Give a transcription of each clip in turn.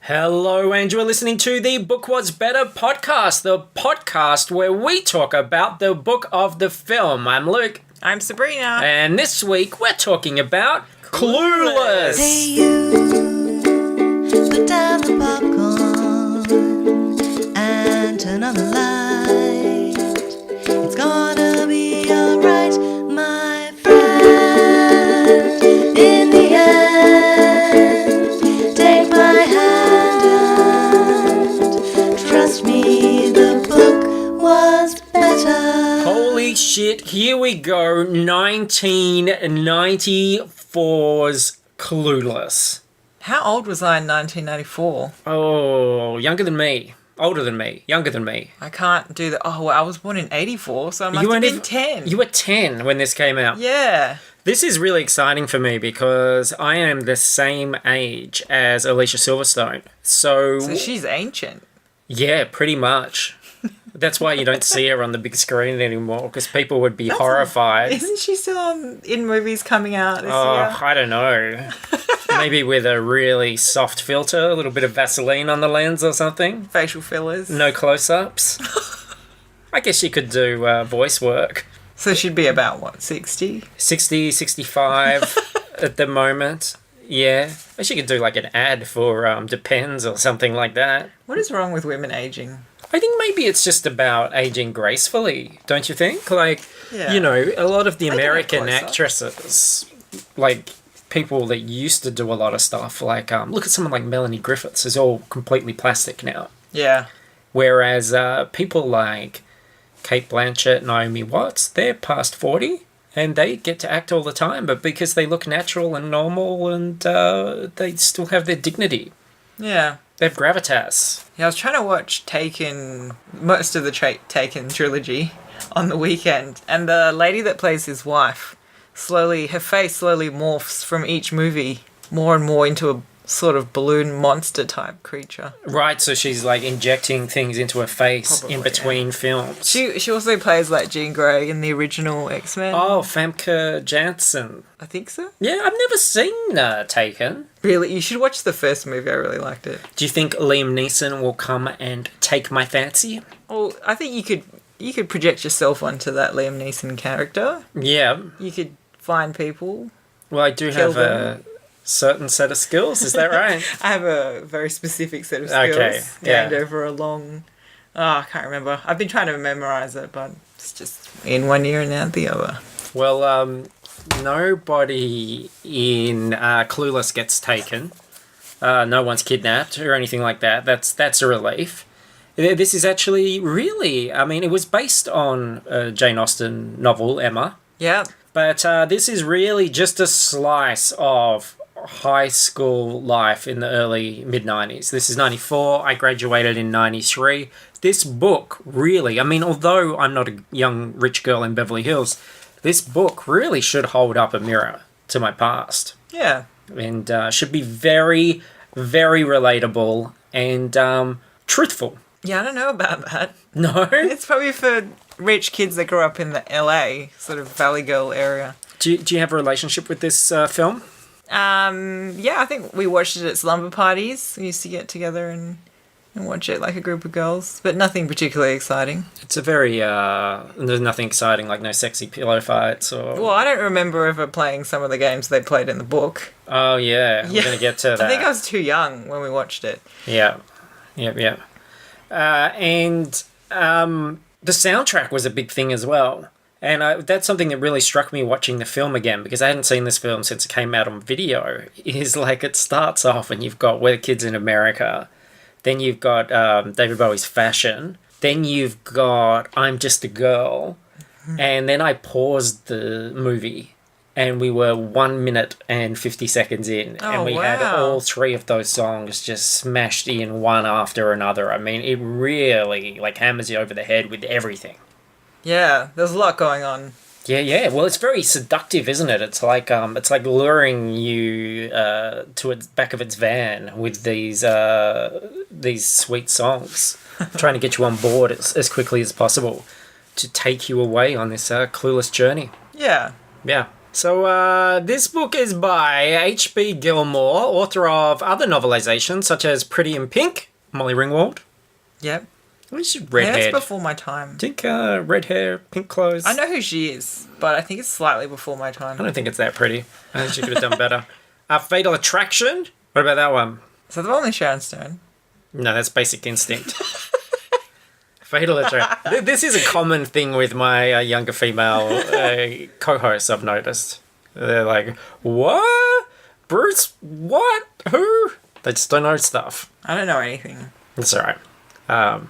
Hello, and you are listening to the Book Was Better podcast, the podcast where we talk about the book of the film. I'm Luke. I'm Sabrina. And this week we're talking about Clueless. Hey you, put down the popcorn and turn on the light. It's gonna be alright, my friend. In the end, take my hand and trust me, the book was better. Holy shit, here we go, 1994's Clueless. How old was I in 1994? Oh, younger than me. Older than me. Younger than me. I can't do that. Oh, well, I was born in 84, so I must have been 10. You were 10 when this came out. Yeah. This is really exciting for me because I am the same age as Alicia Silverstone. So she's ancient. Yeah, pretty much. That's why you don't see her on the big screen anymore, because people would be horrified. Isn't she still in movies coming out this year? I don't know. Maybe with a really soft filter, a little bit of Vaseline on the lens or something. Facial fillers. No close-ups. I guess she could do voice work. So she'd be about, what, 60? 60, 65 at the moment. Yeah. She could do like an ad for Depends or something like that. What is wrong with women aging? I think maybe it's just about aging gracefully, don't you think? Like, Yeah. you know, a lot of the They can have American close-ups. actresses, like people that used to do a lot of stuff, like, look at someone like Melanie Griffiths, is all completely plastic now. Yeah. Whereas people like Kate Blanchett, Naomi Watts, they're past 40 and they get to act all the time, but because they look natural and normal and they still have their dignity. Yeah. They have gravitas. Yeah, I was trying to watch Taken, most of the Taken trilogy on the weekend, and the lady that plays his wife, her face slowly morphs from each movie more and more into a sort of balloon monster type creature. Right, so she's like injecting things into her face Probably, in between films. She also plays like Jean Grey in the original X-Men. Oh, Famke Janssen. I think so. Yeah, I've never seen Taken. Really, you should watch the first movie. I really liked it. Do you think Liam Neeson will come and take my fancy? Well, I think you could project yourself onto that Liam Neeson character. Yeah. You could find people. Well, I do Kill have a certain set of skills, is that right? I have a very specific set of skills gained over a long... Oh, I can't remember. I've been trying to memorize it, but it's just in one ear and out the other. Well, nobody in Clueless gets taken. No one's kidnapped or anything like that. That's a relief. This is actually really... I mean, it was based on a Jane Austen novel, Emma. Yeah. But this is really just a slice of high school life in the early mid-90s. This is 94. I graduated in 93. This book really, I mean, although I'm not a young rich girl in Beverly Hills, this book really should hold up a mirror to my past. Yeah. And should be very, very relatable and truthful. Yeah, I don't know about that. No? It's probably for rich kids that grew up in the LA, sort of Valley Girl area. Do you have a relationship with this film? Yeah, I think we watched it at slumber parties. We used to get together and watch it like a group of girls, but nothing particularly exciting. It's a very, there's nothing exciting, like no sexy pillow fights or... Well, I don't remember ever playing some of the games they played in the book. Oh, yeah. We're going to get to that. I think I was too young when we watched it. Yeah. Yep. And the soundtrack was a big thing as well. And that's something that really struck me watching the film again, because I hadn't seen this film since it came out on video, is like it starts off and you've got We're the Kids in America, then you've got David Bowie's Fashion, then you've got I'm Just a Girl, and then I paused the movie and we were 1 minute and 50 seconds in, and we had all three of those songs just smashed in one after another. I mean, it really like hammers you over the head with everything. Yeah, there's a lot going on. Yeah. Well, it's very seductive, isn't it? It's like luring you to its back of its van with these sweet songs, trying to get you on board as quickly as possible to take you away on this clueless journey. Yeah. Yeah. So this book is by H.B. Gilmore, author of other novelizations such as Pretty in Pink, Molly Ringwald. Yep. At least she's red Yeah, haired. that's before my time. I think red hair, pink clothes. I know who she is, but I think it's slightly before my I time. don't think it's that pretty. I think she could have done better. Fatal Attraction. What about that one? Is that the one with Sharon Stone? No, that's Basic Instinct. Fatal Attraction. This is a common thing with my younger female co-hosts, I've noticed. They're like, what? Bruce? What? Who? They just don't know stuff. I don't know anything. That's all right.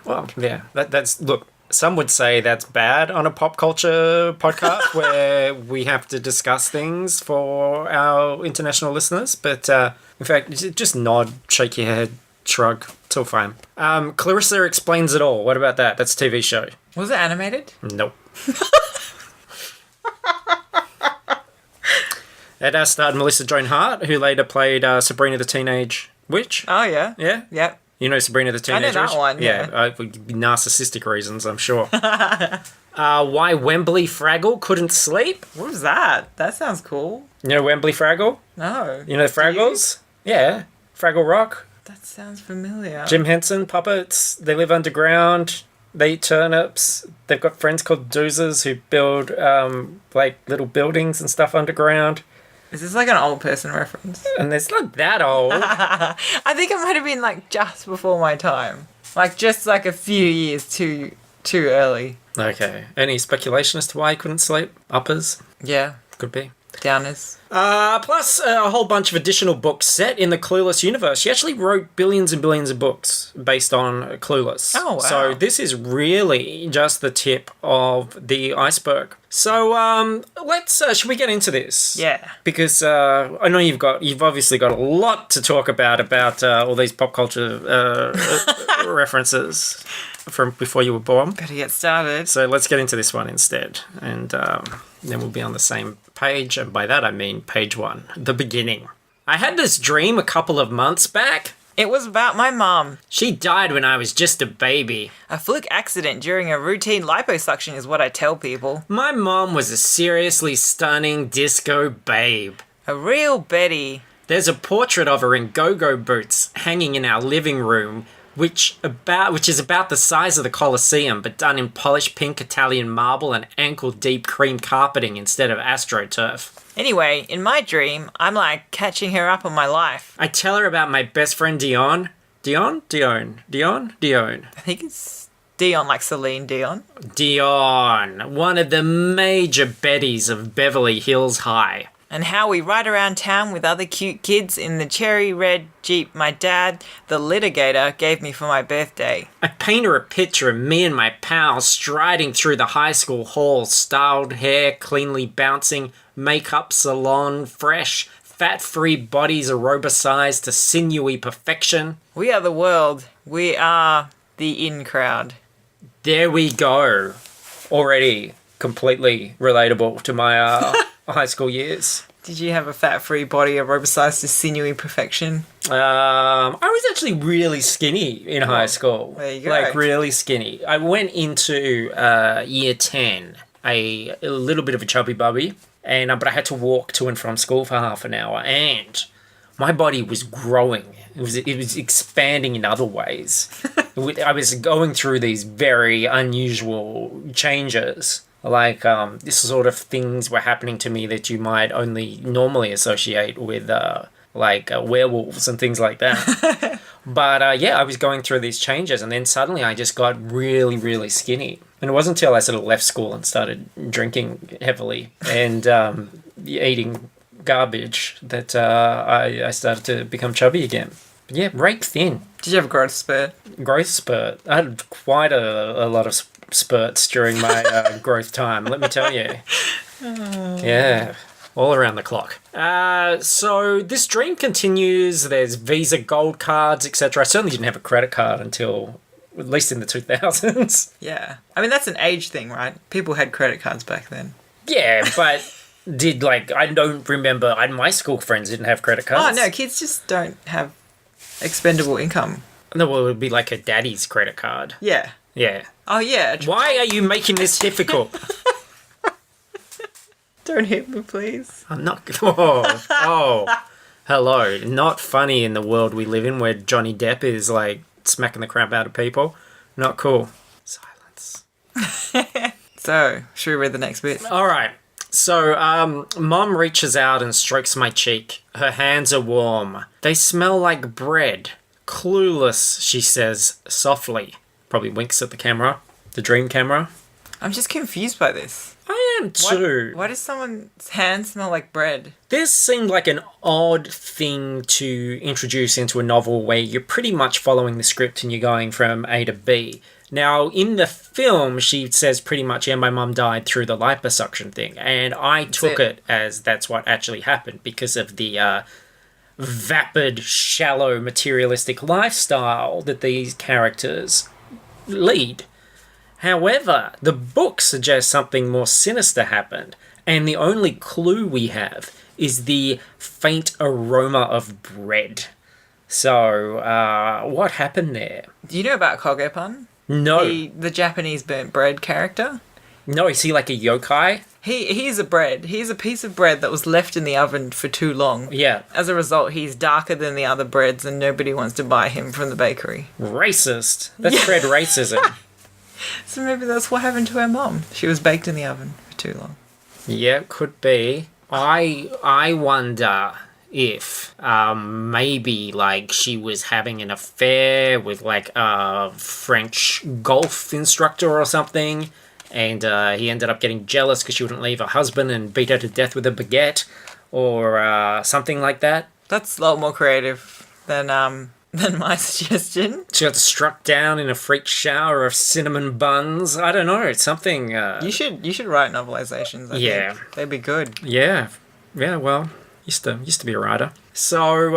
Well, yeah. That's look. Some would say that's bad on a pop culture podcast where we have to discuss things for our international listeners. But in fact, just nod, shake your head, shrug. It's all fine. Clarissa Explains It All. What about that? That's a TV show. Was it animated? Nope. It starred Melissa Joan Hart, who later played Sabrina the Teenage Witch. Oh, yeah. Yeah? Yep. You know Sabrina the Teenage that Witch? one, yeah. Narcissistic reasons, I'm sure. Why Wembley Fraggle Couldn't Sleep. What was that? That sounds cool. You know Wembley Fraggle? No. You know the Fraggles? Yeah. Fraggle Rock. That sounds familiar. Jim Henson puppets. They live underground. They eat turnips. They've got friends called doozers who build like little buildings and stuff underground. Is this like an old person reference? And it's not that old. I think it might have been like just before my time. Like just like a few years too early. Okay. Any speculation as to why he couldn't sleep? Uppers? Yeah. Could be. Downers. Plus a whole bunch of additional books set in the Clueless universe. She actually wrote billions and billions of books based on Clueless. Oh, wow. So this is really just the tip of the iceberg. So let's should we get into this? Yeah. Because I know you've obviously got a lot to talk about all these pop culture references from before you were born. Better get started. So let's get into this one instead, and then we'll be on the same page, and by that I mean page 1, the beginning. I had this dream a couple of months back. It was about my mum. She died when I was just a baby. A fluke accident during a routine liposuction is what I tell people. My mom was a seriously stunning disco babe. A real Betty. There's a portrait of her in go-go boots hanging in our living room, which is about the size of the Colosseum, but done in polished pink Italian marble and ankle-deep cream carpeting instead of AstroTurf. Anyway, in my dream, I'm like catching her up on my life. I tell her about my best friend Dion. Dion? I think it's Dion, like Celine Dion. Dion, one of the major Bettys of Beverly Hills High. And how we ride around town with other cute kids in the cherry red Jeep my dad, the litigator, gave me for my birthday. I paint her a picture of me and my pals striding through the high school halls, styled hair cleanly bouncing, makeup salon fresh, fat-free bodies aerobicized to sinewy perfection. We are the world. We are the in crowd. There we go. Already completely relatable to my high school years. Did you have a fat-free body aerobicized to sinewy perfection? I was actually really skinny in high school. There you go. Like, really skinny. I went into year 10, a little bit of a chubby bubby, and but I had to walk to and from school for half an hour, and my body was growing. It was expanding in other ways. I was going through these very unusual changes. Like, this sort of things were happening to me that you might only normally associate with, werewolves and things like that. But, yeah, I was going through these changes, and then suddenly I just got really, really skinny. And it wasn't until I sort of left school and started drinking heavily and eating garbage that I started to become chubby again. But, yeah, rake thin. Did you have a growth spurt? Growth spurt. I had quite a lot of spurts during my growth time, let me tell you. Yeah, all around the clock. So this dream continues. There's Visa gold cards, etc. I certainly didn't have a credit card until at least in the 2000s. Yeah. I mean, that's an age thing, right? People had credit cards back then. Yeah, but I don't remember, my school friends didn't have credit cards. Oh, no, kids just don't have expendable income. No, well, it would be like a daddy's credit card. Yeah. Yeah. Oh, yeah. Why are you making this difficult? Don't hit me, please. I'm not... Oh. Hello. Not funny in the world we live in where Johnny Depp is, like, smacking the crap out of people. Not cool. Silence. So, should we read the next bit? All right. So, Mom reaches out and strokes my cheek. Her hands are warm. They smell like bread. Clueless, she says softly. Probably winks at the camera. The dream camera. I'm just confused by this. I am too. Why does someone's hands smell like bread? This seemed like an odd thing to introduce into a novel where you're pretty much following the script and you're going from A to B. Now, in the film, she says pretty much, yeah, my mum died through the liposuction thing. And I took it as that's what actually happened because of the vapid, shallow, materialistic lifestyle that these characters lead. However, the book suggests something more sinister happened, and the only clue we have is the faint aroma of bread. So, what happened there? Do you know about Kogepan? No. The Japanese burnt bread character? No, is he like a yokai? He's a bread. He's a piece of bread that was left in the oven for too long. Yeah. As a result, he's darker than the other breads and nobody wants to buy him from the bakery. Racist. That's bread racism. So maybe that's what happened to her mom. She was baked in the oven for too long. Yeah, could be. I wonder if maybe like she was having an affair with like a French golf instructor or something, and he ended up getting jealous because she wouldn't leave her husband and beat her to death with a baguette or something like that. That's a lot more creative than my suggestion. She got struck down in a freak shower of cinnamon buns. I don't know. It's something. You should write novelizations. I think. They'd be good. Yeah. Well, used to be a writer. So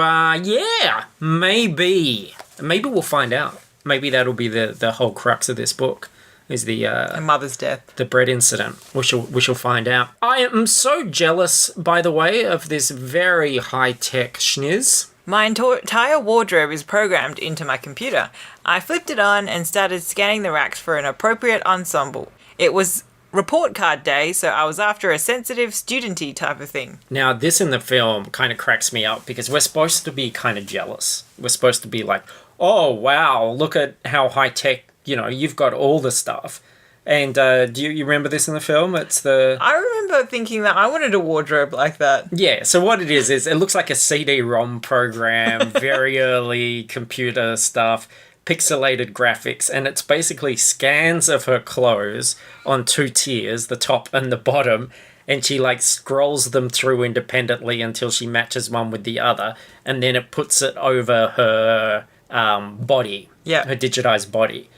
maybe we'll find out. Maybe that'll be the whole crux of this book. Is Her mother's death. The bread incident. We shall find out. I am so jealous, by the way, of this very high-tech schniz. My entire wardrobe is programmed into my computer. I flipped it on and started scanning the racks for an appropriate ensemble. It was report card day, so I was after a sensitive, studenty type of thing. Now, this in the film kind of cracks me up because we're supposed to be kind of jealous. We're supposed to be like, oh, wow, look at how high-tech, you've got all the stuff. And do you remember this in the film? I remember thinking that I wanted a wardrobe like that. Yeah, so what it is it looks like a CD-ROM program, very early computer stuff, pixelated graphics, and it's basically scans of her clothes on two tiers, the top and the bottom, and she like scrolls them through independently until she matches one with the other, and then it puts it over her body, her digitized body.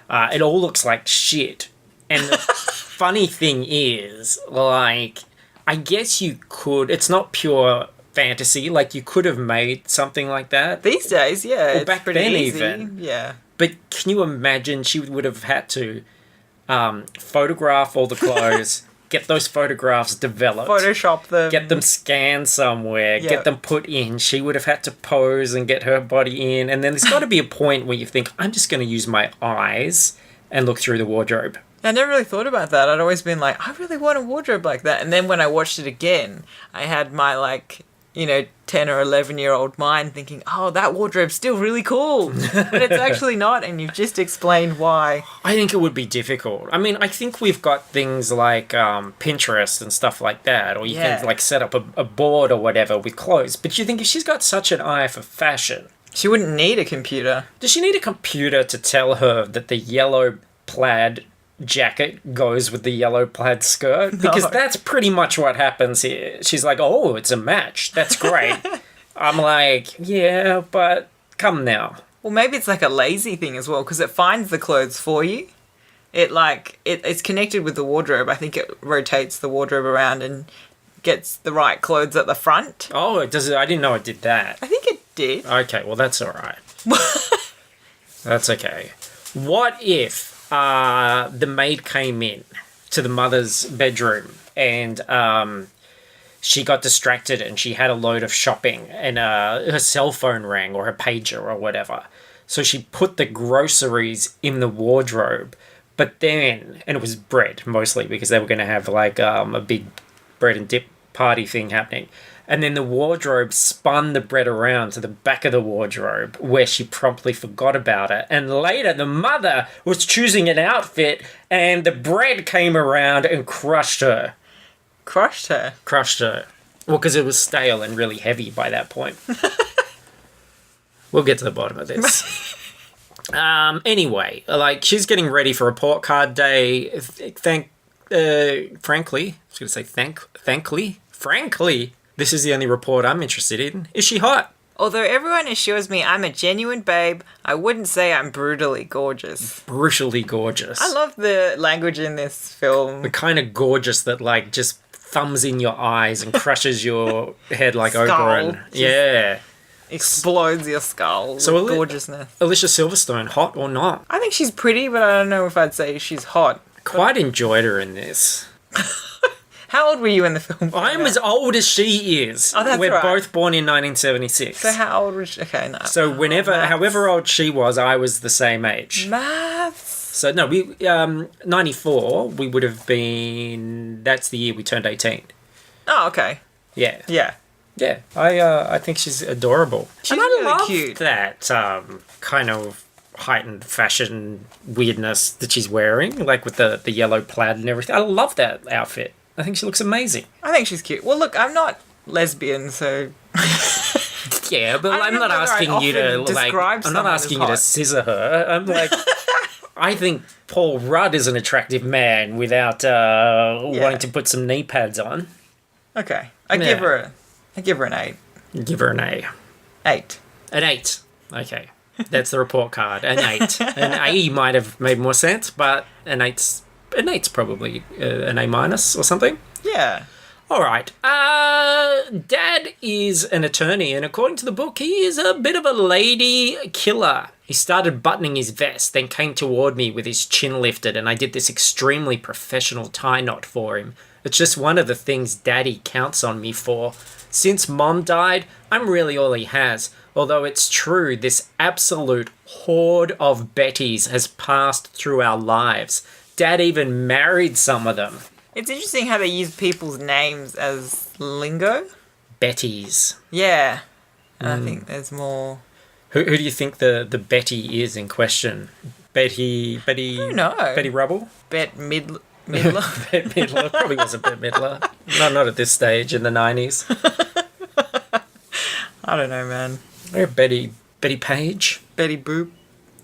It all looks like shit. And the funny thing is, like, I guess you could... It's not pure fantasy. Like, you could have made something like that. These days, yeah. Or back then, easy. even. Yeah. But can you imagine she would have had to photograph all the clothes, get those photographs developed. Photoshop them. Get them scanned somewhere, get them put in. She would have had to pose and get her body in. And then there's got to be a point where you think, I'm just going to use my eyes and look through the wardrobe. I never really thought about that. I'd always been like, I really want a wardrobe like that. And then when I watched it again, I had my 10 or 11-year-old mind thinking, oh, that wardrobe's still really cool. But it's actually not, and you've just explained why. I think it would be difficult. I mean, I think we've got things like Pinterest and stuff like that, or you can set up a board or whatever with clothes. But you think if she's got such an eye for fashion... She wouldn't need a computer. Does she need a computer to tell her that the yellow plaid jacket goes with the yellow plaid skirt? Because that's pretty much what happens here. She's like, oh, it's a match. That's great. I'm like, yeah, but come now. Well, maybe it's like a lazy thing as well, because it finds the clothes for you. It's connected with the wardrobe. I think it rotates the wardrobe around and gets the right clothes at the front. Oh, does it? I didn't know it did that. I think it did. Okay, well, that's all right. That's okay. What if the maid came in to the mother's bedroom and she got distracted and she had a load of shopping and her cell phone rang or her pager or whatever. So she put the groceries in the wardrobe, but then, and it was bread mostly because they were going to have like a big bread and dip party thing happening. And then the wardrobe spun the bread around to the back of the wardrobe where she promptly forgot about it. And later, the mother was choosing an outfit and the bread came around and crushed her. Crushed her? Crushed her. Well, because it was stale and really heavy by that point. We'll get to the bottom of this. Anyway, like, she's getting ready for report card day. Frankly, this is the only report I'm interested in. Is she hot? Although everyone assures me I'm a genuine babe, I wouldn't say I'm brutally gorgeous. Brutally gorgeous. I love the language in this film. The kind of gorgeous that, like, just thumbs in your eyes and crushes your head like Skull. Oberon. Yeah. Explodes your skull So with gorgeousness. Alicia Silverstone, hot or not? I think she's pretty, but I don't know if I'd say she's hot. Quite enjoyed her in this. How old were you in the film? I'm as old as she is. Oh, that's We're right. both born in 1976. So how old was she? Okay, no. So however old she was, I was the same age. Maths. So no, we 94. We would have been. That's the year we turned 18. Oh, okay. Yeah, Yeah. yeah. I think she's adorable. She's and I really love cute. that kind of heightened fashion weirdness that she's wearing, like with the yellow plaid and everything. I love that outfit. I think she looks amazing. I think she's cute. Well, look, I'm not lesbian, so Yeah, but I I'm don't not know whether asking I'd you to often like. describe I'm not someone asking as you to hot. scissor her. I'm like, I think Paul Rudd is an attractive man without wanting to put some knee pads on. okay. I Yeah. give her an 8. Give her an A. 8. An 8. Okay, that's the report card. An 8. An A might have made more sense, but an 8's probably an A minus or something. Yeah. All right. Dad is an attorney, and according to the book, he is a bit of a lady killer. He started buttoning his vest, then came toward me with his chin lifted, and I did this extremely professional tie knot for him. It's just one of the things Daddy counts on me for. Since Mom died, I'm really all he has. Although it's true, this absolute horde of Bettys has passed through our lives. Dad even married some of them. It's interesting how they use people's names as lingo. Bettys. Yeah. And I think there's more... Who do you think the Betty is in question? Betty don't know. Betty Rubble? Midler? Bette Midler. Probably was a Bette Midler. Not at this stage in the 90s. I don't know, man. Or Betty Page? Betty Boop.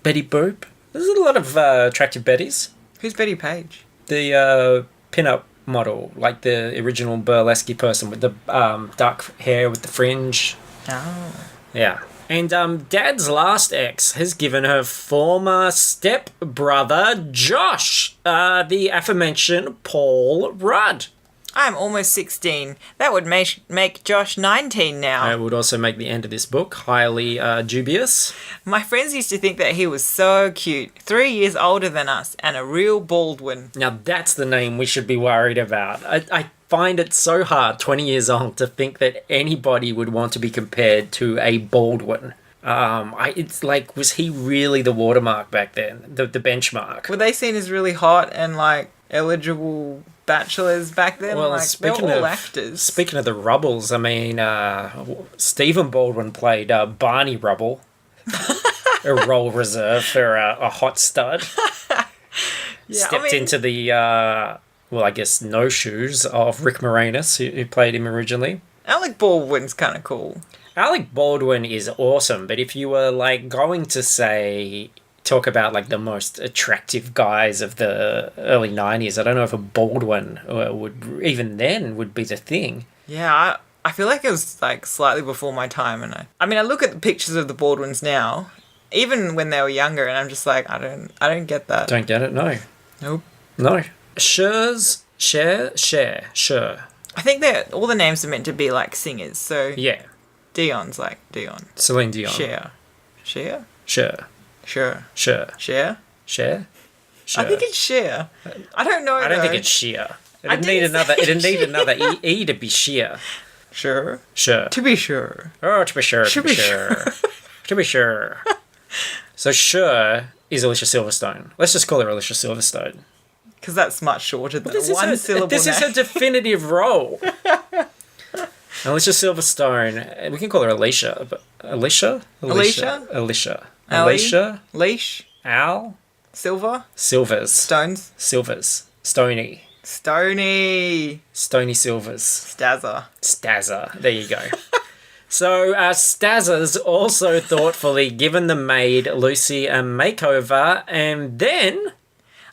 Betty Boop? There's a lot of attractive Bettys. Who's Betty Page? The pin-up model, like the original burlesque person with the dark hair with the fringe. Oh. Yeah. And Dad's last ex has given her former step-brother, Josh, the aforementioned Paul Rudd. I'm almost 16. That would make Josh 19 now. It would also make the end of this book highly dubious. My friends used to think that he was so cute. 3 years older than us and a real Baldwin. Now, that's the name we should be worried about. I find it so hard, 20 years old, to think that anybody would want to be compared to a Baldwin. It's like, was he really the watermark back then? The benchmark? Were they seen as really hot and, like, eligible bachelors back then? Well, Like, they were all actors. Speaking of the Rubbles, I mean, Stephen Baldwin played Barney Rubble, a role reserved for a hot stud. Stepped into the, I guess, no shoes of Rick Moranis, who played him originally. Alec Baldwin's kind of cool. Alec Baldwin is awesome, but if you were, like, going to talk about, like, the most attractive guys of the early 90s, I don't know if a Baldwin would be the thing. Yeah, I feel like it was, like, slightly before my time. And I mean, I look at the pictures of the Baldwins now, even when they were younger, and I'm just like, I don't get that. Don't get it? No. Nope. No. Sure. I think that all the names are meant to be, like, singers. So Yeah. Dion's like Dion. Celine Dion. Cher. Sure. Cher. I think it's Cher. I don't know. I don't think though. it's sheer. I It'd need didn't another say E to be sheer. Sure. Sure. To be sure. Oh, to be sure. To be sure. To be sure. So sure is Alicia Silverstone. Let's just call her Alicia Silverstone. Because that's much shorter than This a one is syllable this is name. a definitive role. Alicia Silverstone. We can call her Alicia. But Alicia? Alicia? Alicia. Ally? Alicia. Leash. Al. Silver. Silvers. Stones. Silvers. Stony. Stony. Stony Silvers. Stazza. Stazza. There you go. So, Stazza's also thoughtfully given the maid Lucy a makeover, and then...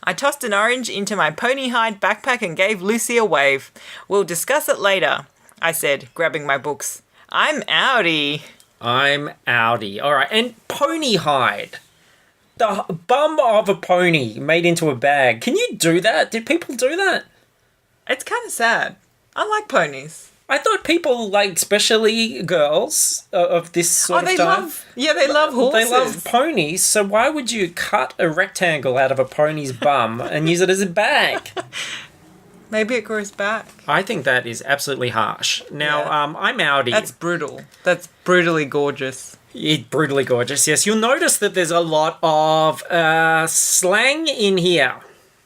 I tossed an orange into my pony hide backpack and gave Lucy a wave. We'll discuss it later, I said, grabbing my books. I'm Audi. I'm Audi. All right, and pony hide. The bum of a pony made into a bag. Can you do that? Did people do that? It's kind of sad. I like ponies. I thought people, like, especially girls of this sort of time... they love horses. They love ponies, so why would you cut a rectangle out of a pony's bum and use it as a bag? Maybe it grows back. I think that is absolutely harsh. Now, Yeah. I'm Audi. That's brutal. That's brutally gorgeous. Brutally gorgeous, yes. You'll notice that there's a lot of slang in here.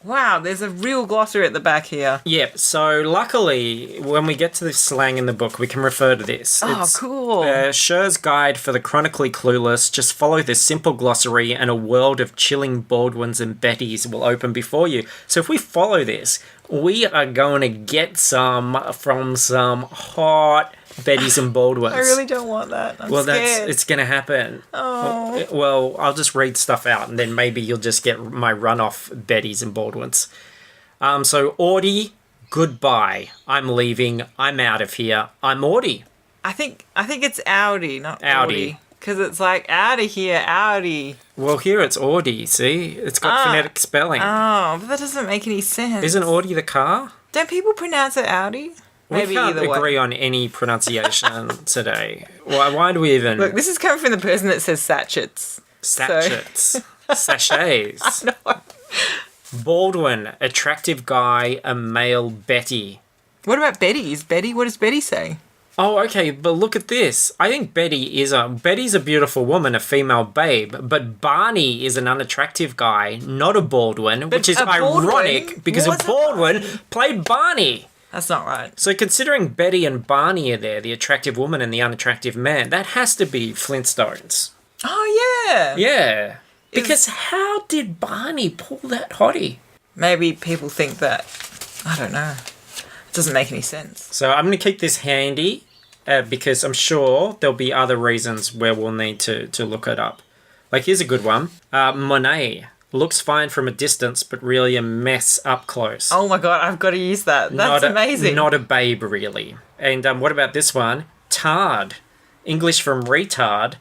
Wow, there's a real glossary at the back here. Yep, so luckily, when we get to the slang in the book, we can refer to this. Oh, It's, cool. Scher's Guide for the Chronically Clueless. Just follow this simple glossary and a world of chilling Baldwins and Bettys will open before you. So if we follow this, we are going to get some from some hot Bettys and Baldwins. I really don't want that. I'm scared. It's going to happen. Oh. Well, I'll just read stuff out and then maybe you'll just get my runoff Bettys and Baldwins. So Audi, goodbye. I'm leaving. I'm out of here. I'm Audi. I think it's Audi, not Audi. Because it's like, out of here, Audi. Well, here it's Audi, see? It's got phonetic spelling. Oh, but that doesn't make any sense. Isn't Audi the car? Don't people pronounce it Audi? Maybe We can't either agree way. on any pronunciation today. Why do we even... Look, this is coming from the person that says sachets. Sachets. Sachets. No. Baldwin, attractive guy, a male Betty. What about Betty? What does Betty say? Oh, okay, but look at this. I think Betty's a beautiful woman, a female babe, but Barney is an unattractive guy, not a Baldwin, which is a Baldwin ironic because a was a Baldwin played Barney. That's not right. So considering Betty and Barney are there, the attractive woman and the unattractive man, that has to be Flintstones. Oh, yeah. Yeah. Because how did Barney pull that hottie? Maybe people think that. I don't know. It doesn't make any sense. So I'm going to keep this handy because I'm sure there'll be other reasons where we'll need to look it up. Like, here's a good one. Monet. Looks fine from a distance, but really a mess up close. Oh my god, I've got to use that. That's amazing. Not a babe, really. And what about this one? Tard. English from retard.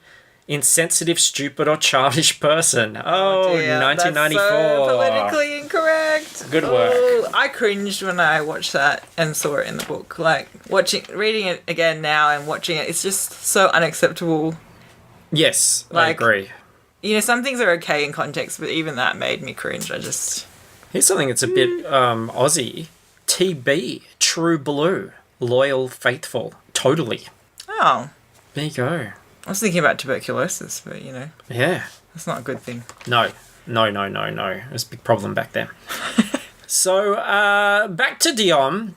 Insensitive, stupid, or childish person. Oh, dear, 1994. That's so politically incorrect. Good work. Oh, I cringed when I watched that and saw it in the book. Like, reading it again now and watching it, it's just so unacceptable. Yes, I Like- agree. You know, some things are okay in context, but even that made me cringe. Here's something that's a bit Aussie. TB, true blue, loyal, faithful, totally. Oh, There you go. I was thinking about tuberculosis, but, you know, Yeah. that's not a good thing. No. It was a big problem back then. So, back to Dion.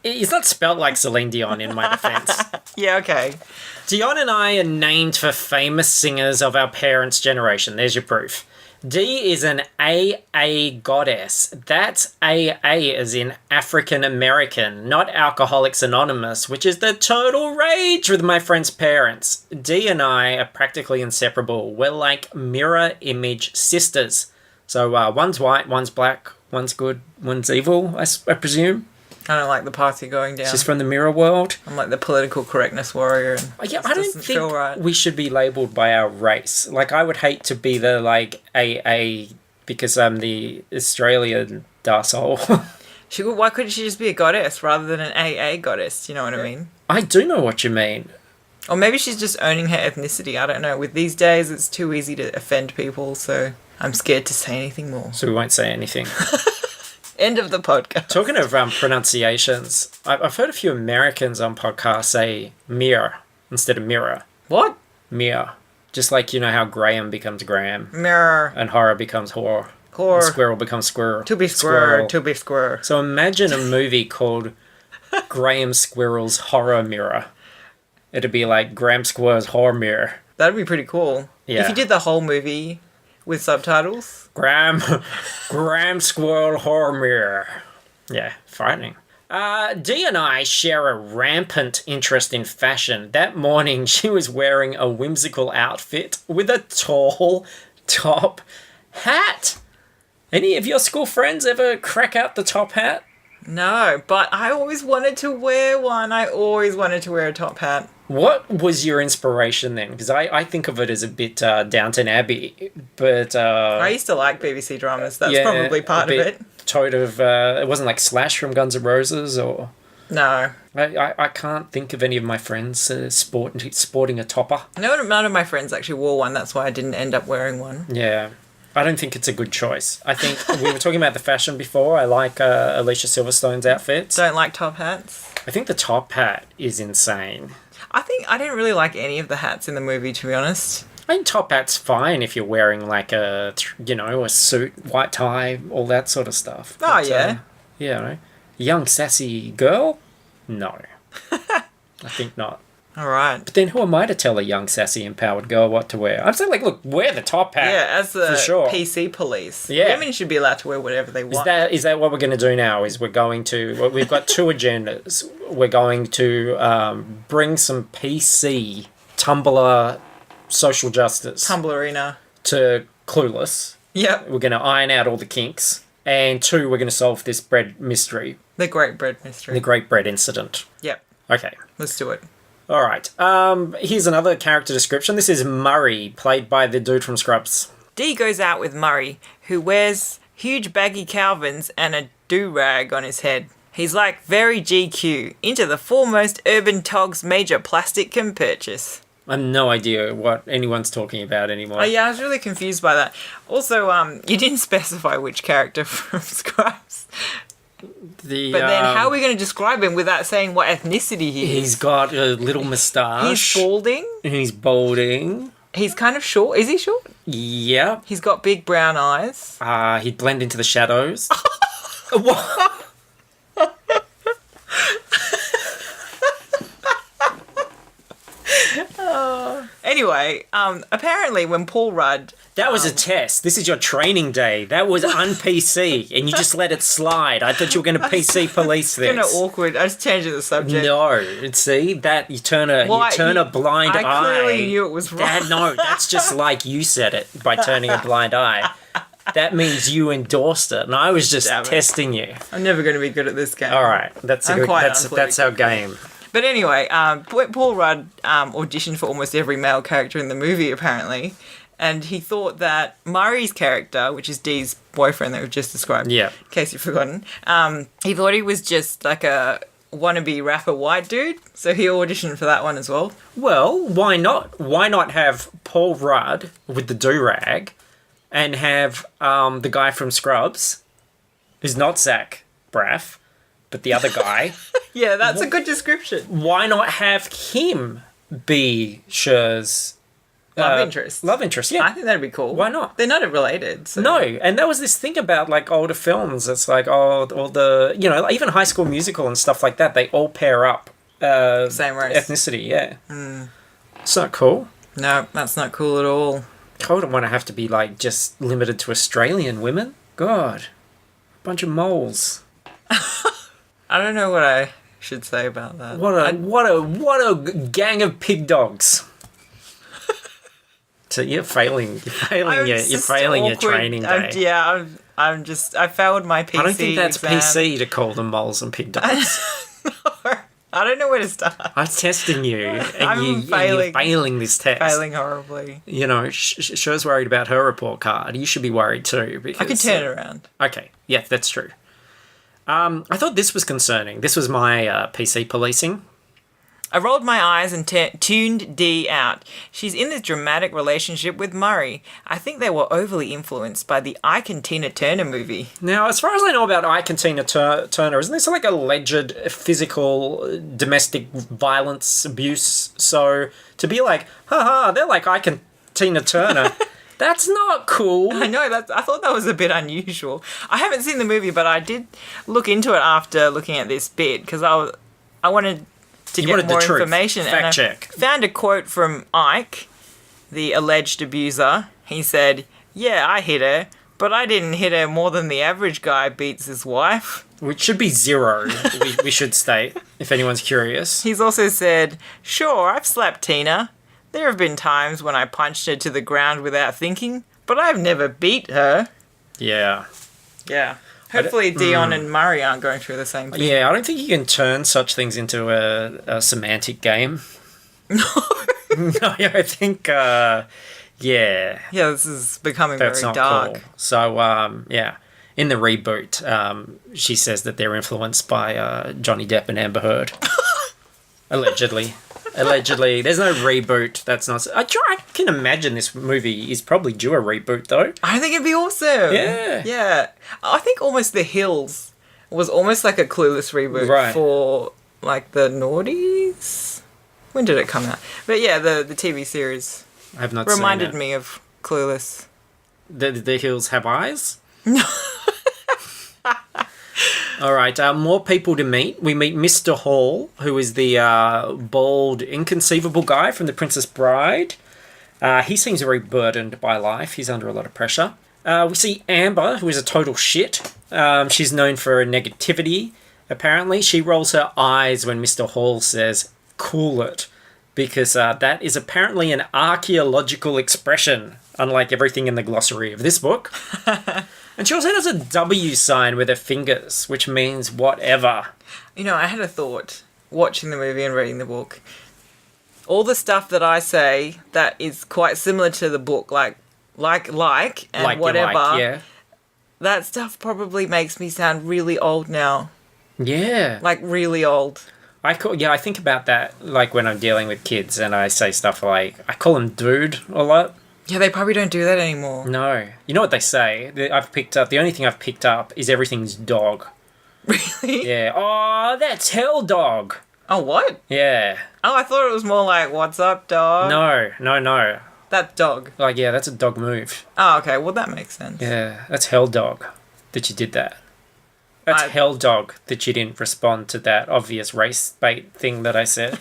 It's not spelled like Celine Dion in my defense. Yeah, okay. Dion and I are named for famous singers of our parents' generation. There's your proof. D is an AA goddess. That's AA as in African American, not Alcoholics Anonymous, which is the total rage with my friend's parents. D and I are practically inseparable. We're like mirror image sisters. So one's white, one's black, one's good, one's evil, I presume. I don't like the party going down. She's from the mirror world. I'm like the political correctness warrior. And Yeah, this I don't doesn't feel think right. we should be labelled by our race. Like, I would hate to be the, like, AA because I'm the Australian arsehole. Why couldn't she just be a goddess rather than an AA goddess? Do you know what I mean? I do know what you mean. Or maybe she's just owning her ethnicity. I don't know. With these days, it's too easy to offend people, so I'm scared to say anything more. So we won't say anything. End of the podcast. Talking of pronunciations, I've heard a few Americans on podcasts say mirror instead of mirror. What? Mirror. Just like, you know how Graham becomes Graham. Mirror. And horror becomes horror. Horror. And squirrel becomes squirrel. To be squirrel. To be squirrel. So imagine a movie called Graham Squirrel's Horror Mirror. It'd be like Graham Squirrel's Horror Mirror. That'd be pretty cool. Yeah. If you did the whole movie with subtitles. Graham Squirrel Horror Mirror. Yeah, frightening. Dee and I share a rampant interest in fashion. That morning, she was wearing a whimsical outfit with a tall top hat. Any of your school friends ever crack out the top hat? No, but I always wanted to wear one. I always wanted to wear a top hat. What was your inspiration then? Because I think of it as a bit Downton Abbey, but... I used to like BBC dramas. That's probably part of it. It wasn't like Slash from Guns N' Roses or... No. I can't think of any of my friends sporting a topper. No, none of my friends actually wore one. That's why I didn't end up wearing one. Yeah. I don't think it's a good choice. I think we were talking about the fashion before. I like Alicia Silverstone's outfits. Don't like top hats? I think the top hat is insane. I think I didn't really like any of the hats in the movie, to be honest. I think top hat's fine if you're wearing like a suit, white tie, all that sort of stuff. Oh, yeah. Yeah, young sassy girl? No. I think not. All right. But then who am I to tell a young sassy empowered girl what to wear? I'm saying like, look, wear the top hat. Yeah, as the for sure. PC police. Yeah. Women should be allowed to wear whatever they want. Is that what we're going to do now? We've got two agendas. We're going to bring some PC Tumblr social justice Tumblrina. to Clueless. Yep. We're going to iron out all the kinks. And 2, we're going to solve this bread mystery. The Great Bread Mystery. The Great Bread Incident. Yep. Okay. Let's do it. All right. Here's another character description. This is Murray, played by the dude from Scrubs. Dee goes out with Murray, who wears huge baggy Calvins and a do-rag on his head. He's like very GQ, into the foremost urban tog's major plastic can purchase. I have no idea what anyone's talking about anymore. Oh yeah, I was really confused by that. Also, you didn't specify which character from Scrubs. But then how are we going to describe him without saying what ethnicity he is? He's got a little moustache. He's balding. He's balding. He's kind of short. Is he short? Yeah. He's got big brown eyes. He'd blend into the shadows. What? Anyway, apparently when Paul Rudd... That was a test. This is your training day. That was un-PC, and you just let it slide. I thought you were going to PC police this. Kind of awkward. I was changing the subject. No, see that you turn a blind eye. I clearly knew it was wrong. No, that's just like you said it by turning a blind eye. That means you endorsed it, and I was just testing you. I'm never going to be good at this game. All right, that's our game. But anyway, Paul Rudd auditioned for almost every male character in the movie, apparently. And he thought that Murray's character, which is Dee's boyfriend that we've just described, in case you've forgotten, he thought he was just like a wannabe rapper white dude. So he auditioned for that one as well. Well, why not? Why not have Paul Rudd with the do-rag and have the guy from Scrubs, who's not Zach Braff, but the other guy. Yeah, that's a good description. Why not have him be Cher's love interest? Love interest, yeah. I think that'd be cool. Why not? They're not related. So. No, and that was this thing about like older films. It's like, all the, even High School Musical and stuff like that, they all pair up. Same race. Ethnicity, yeah. It's not cool. No, that's not cool at all. I wouldn't want to have to be like just limited to Australian women. God. Bunch of moles. I don't know what I should say about that. What a gang of pig dogs. So you're failing your training day. I failed my PC I don't think that's exam. PC to call them moles and pig dogs. No, I don't know where to start. I'm testing you, and I'm you're failing this test. Failing horribly. Cher's worried about her report card. You should be worried too. Because, I could turn it around. Okay, yeah, that's true. I thought this was concerning. This was my PC policing. I rolled my eyes and tuned Dee out. She's in this dramatic relationship with Murray. I think they were overly influenced by the Ike and Tina Turner movie. Now, as far as I know about Ike and Tina Turner, isn't this like alleged physical domestic violence abuse? So to be like, haha, they're like Ike and Tina Turner. That's not cool. I know, I thought that was a bit unusual. I haven't seen the movie, but I did look into it after looking at this bit because I wanted to get more information. Fact check. I found a quote from Ike, the alleged abuser. He said, "Yeah, I hit her, but I didn't hit her more than the average guy beats his wife." Which should be 0, we should state, if anyone's curious. He's also said, "Sure, I've slapped Tina. There have been times when I punched her to the ground without thinking, but I've never beat her." Yeah. Yeah. Hopefully Dion and Murray aren't going through the same thing. Yeah, I don't think you can turn such things into a semantic game. No. No, I think, yeah. Yeah, this is becoming That's very not dark. cool. So, yeah. In the reboot, she says that they're influenced by Johnny Depp and Amber Heard. Allegedly. Allegedly. There's no reboot. That's not... I can imagine this movie is probably due a reboot, though. I think it'd be awesome. Yeah. Yeah. I think almost The Hills was almost like a Clueless reboot for, like, the noughties? When did it come out? But yeah, the TV series I have not seen it. reminded me of Clueless. The Hills Have Eyes? All right, more people to meet. We meet Mr. Hall, who is the bald, inconceivable guy from The Princess Bride. He seems very burdened by life. He's under a lot of pressure. We see Amber, who is a total shit. She's known for her negativity, apparently. She rolls her eyes when Mr. Hall says, "Cool it," because that is apparently an archaeological expression, unlike everything in the glossary of this book. And she also does a W sign with her fingers, which means whatever. You know, I had a thought watching the movie and reading the book. All the stuff that I say that is quite similar to the book, like, and whatever, yeah. That stuff probably makes me sound really old now. Yeah. Like, really old. I think about that, like, when I'm dealing with kids and I say stuff like, I call them dude a lot. Yeah, they probably don't do that anymore. No. You know what they say? The only thing I've picked up is everything's dog. Really? Yeah. Oh, that's hell dog. Oh, what? Yeah. Oh, I thought it was more like, "What's up, dog?" No. That dog. Like, yeah, that's a dog move. Oh, okay. Well, that makes sense. Yeah, that's hell dog that you did that. That's hell dog that you didn't respond to that obvious race bait thing that I said.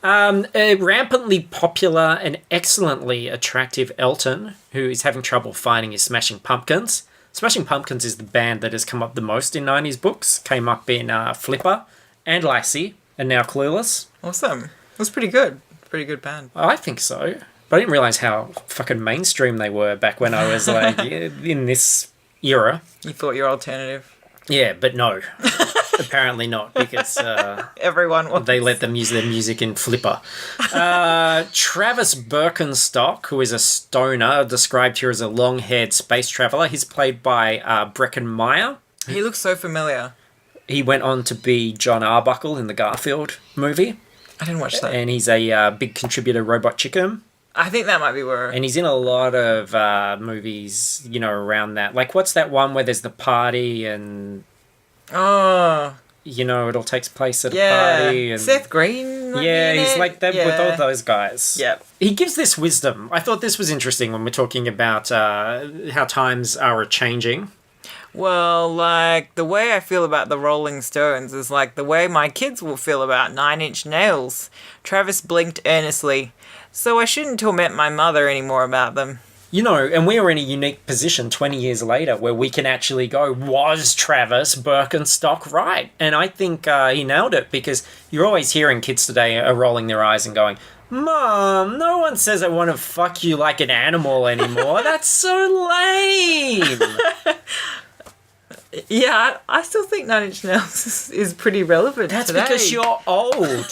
A rampantly popular and excellently attractive Elton, who is having trouble finding his Smashing Pumpkins. Smashing Pumpkins is the band that has come up the most in 90s books. Came up in Flipper and Lassie, and now Clueless. Awesome. It was pretty good. Pretty good band. I think so. But I didn't realise how fucking mainstream they were back when I was like in this era. You thought you were alternative. Yeah, but no. Apparently not, because everyone wants. They let them use their music in Flipper. Travis Birkenstock, who is a stoner, described here as a long-haired space traveller. He's played by Breckin Meyer. He looks so familiar. He went on to be John Arbuckle in the Garfield movie. I didn't watch that. And he's a big contributor, Robot Chicken. I think that might be where... And he's in a lot of movies, you know, around that. Like, what's that one where there's the party and... Oh... You know, it all takes place at a party. And... Seth Green. Yeah, he's like that with all those guys. Yep. He gives this wisdom. I thought this was interesting when we're talking about how times are changing. Well, like, the way I feel about the Rolling Stones is like the way my kids will feel about Nine Inch Nails. Travis blinked earnestly. So I shouldn't torment my mother anymore about them. You know, and we are in a unique position 20 years later where we can actually go, was Travis Birkenstock right? And I think he nailed it, because you're always hearing kids today are rolling their eyes and going, Mom, no one says I want to fuck you like an animal anymore. That's so lame. Yeah, I still think Nine Inch Nails is pretty relevant That's today. because you're old.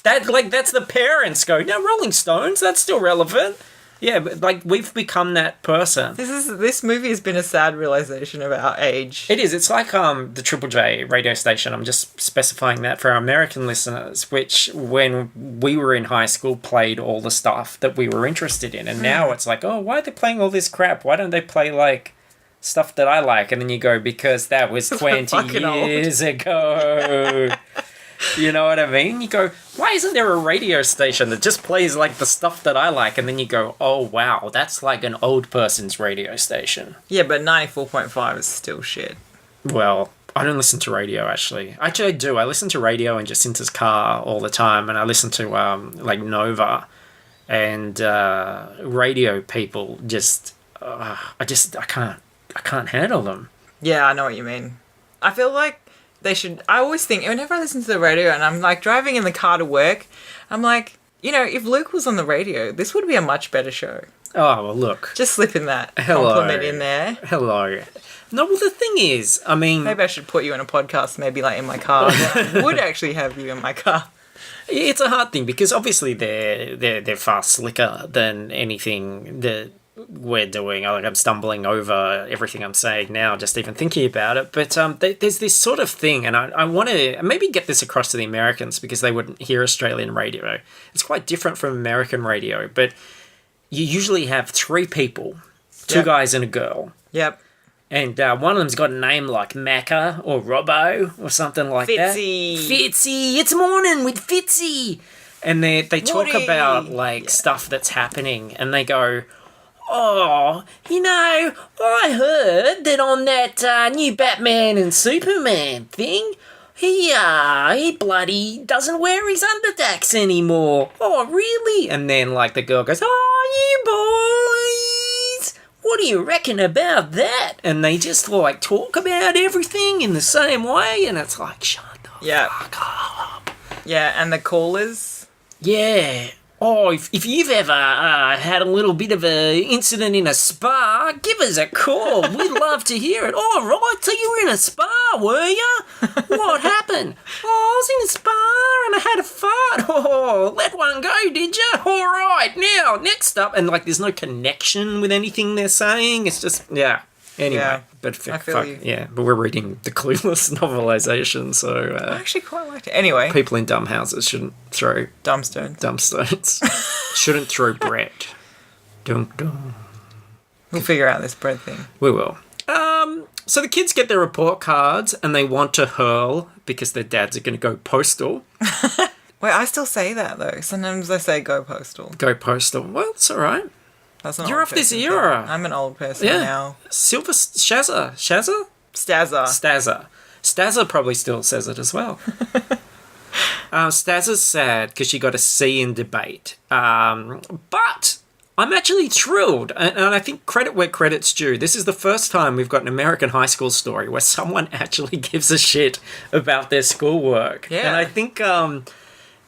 That's the parents go, now Rolling Stones, that's still relevant. Yeah, but like, we've become that person. This movie has been a sad realization of our age. It is. It's like the Triple J radio station. I'm just specifying that for our American listeners, which when we were in high school played all the stuff that we were interested in. And now it's like, oh, why are they playing all this crap? Why don't they play like stuff that I like? And then you go, because that was 20 years ago. You know what I mean? You go, why isn't there a radio station that just plays like the stuff that I like? And then you go, oh wow, that's like an old person's radio station. Yeah, but 94.5 is still shit. Well, I don't listen to radio actually. Actually, I do. I listen to radio in Jacinta's car all the time, and I listen to like Nova and radio people. I can't handle them. Yeah, I know what you mean. I feel like they should... I always think, whenever I listen to the radio and I'm, like, driving in the car to work, I'm like, you know, if Luke was on the radio, this would be a much better show. Oh, well, look. Just slipping that Hello. compliment in there. Hello. No, well, the thing is, I mean... Maybe I should put you in a podcast, maybe, like, in my car. I would actually have you in my car. It's a hard thing, because obviously they're far slicker than anything that we're doing. Like, I'm stumbling over everything I'm saying now, just even thinking about it. But there's this sort of thing, and I want to maybe get this across to the Americans, because they wouldn't hear Australian radio. It's quite different from American radio, but you usually have three people, two guys and a girl. Yep. And one of them's got a name like Macca or Robbo or something like Fitzy. that. Fitzy. It's morning with Fitzy. And they talk Woody. about, like, stuff that's happening. And they go, oh, you know, I heard that on that new Batman and Superman thing, he bloody doesn't wear his underdacks anymore. Oh, really? And then, like, the girl goes, oh, you boys, what do you reckon about that? And they just, like, talk about everything in the same way, and it's like, shut the fuck up. Yeah, and the callers. Yeah. Oh, if you've ever had a little bit of an incident in a spa, give us a call. We'd love to hear it. Oh, right, so you were in a spa, were you? What happened? Oh, I was in a spa and I had a fart. Oh, let one go, did you? All right, now, next up. And, like, there's no connection with anything they're saying. It's just, yeah. Anyway, Yeah, but I feel you. yeah, but we're reading the Clueless novelization, so I actually quite liked it. Anyway, people in dumb houses shouldn't throw dumbstones. dumb stones. Shouldn't throw bread. Dun, dun. We'll figure out this bread thing. We will. So the kids get their report cards and they want to hurl because their dads are going to go postal. Wait, I still say that though. Sometimes I say go postal. Go postal. Well, it's all right. That's an You're old off this person era. thing. I'm an old person Yeah. now. Silver Shazza. Shazza? Stazza. Stazza probably still says it as well. Stazza's sad because she got a C in debate. But I'm actually thrilled, and I think credit where credit's due. This is the first time we've got an American high school story where someone actually gives a shit about their schoolwork. Yeah. And I think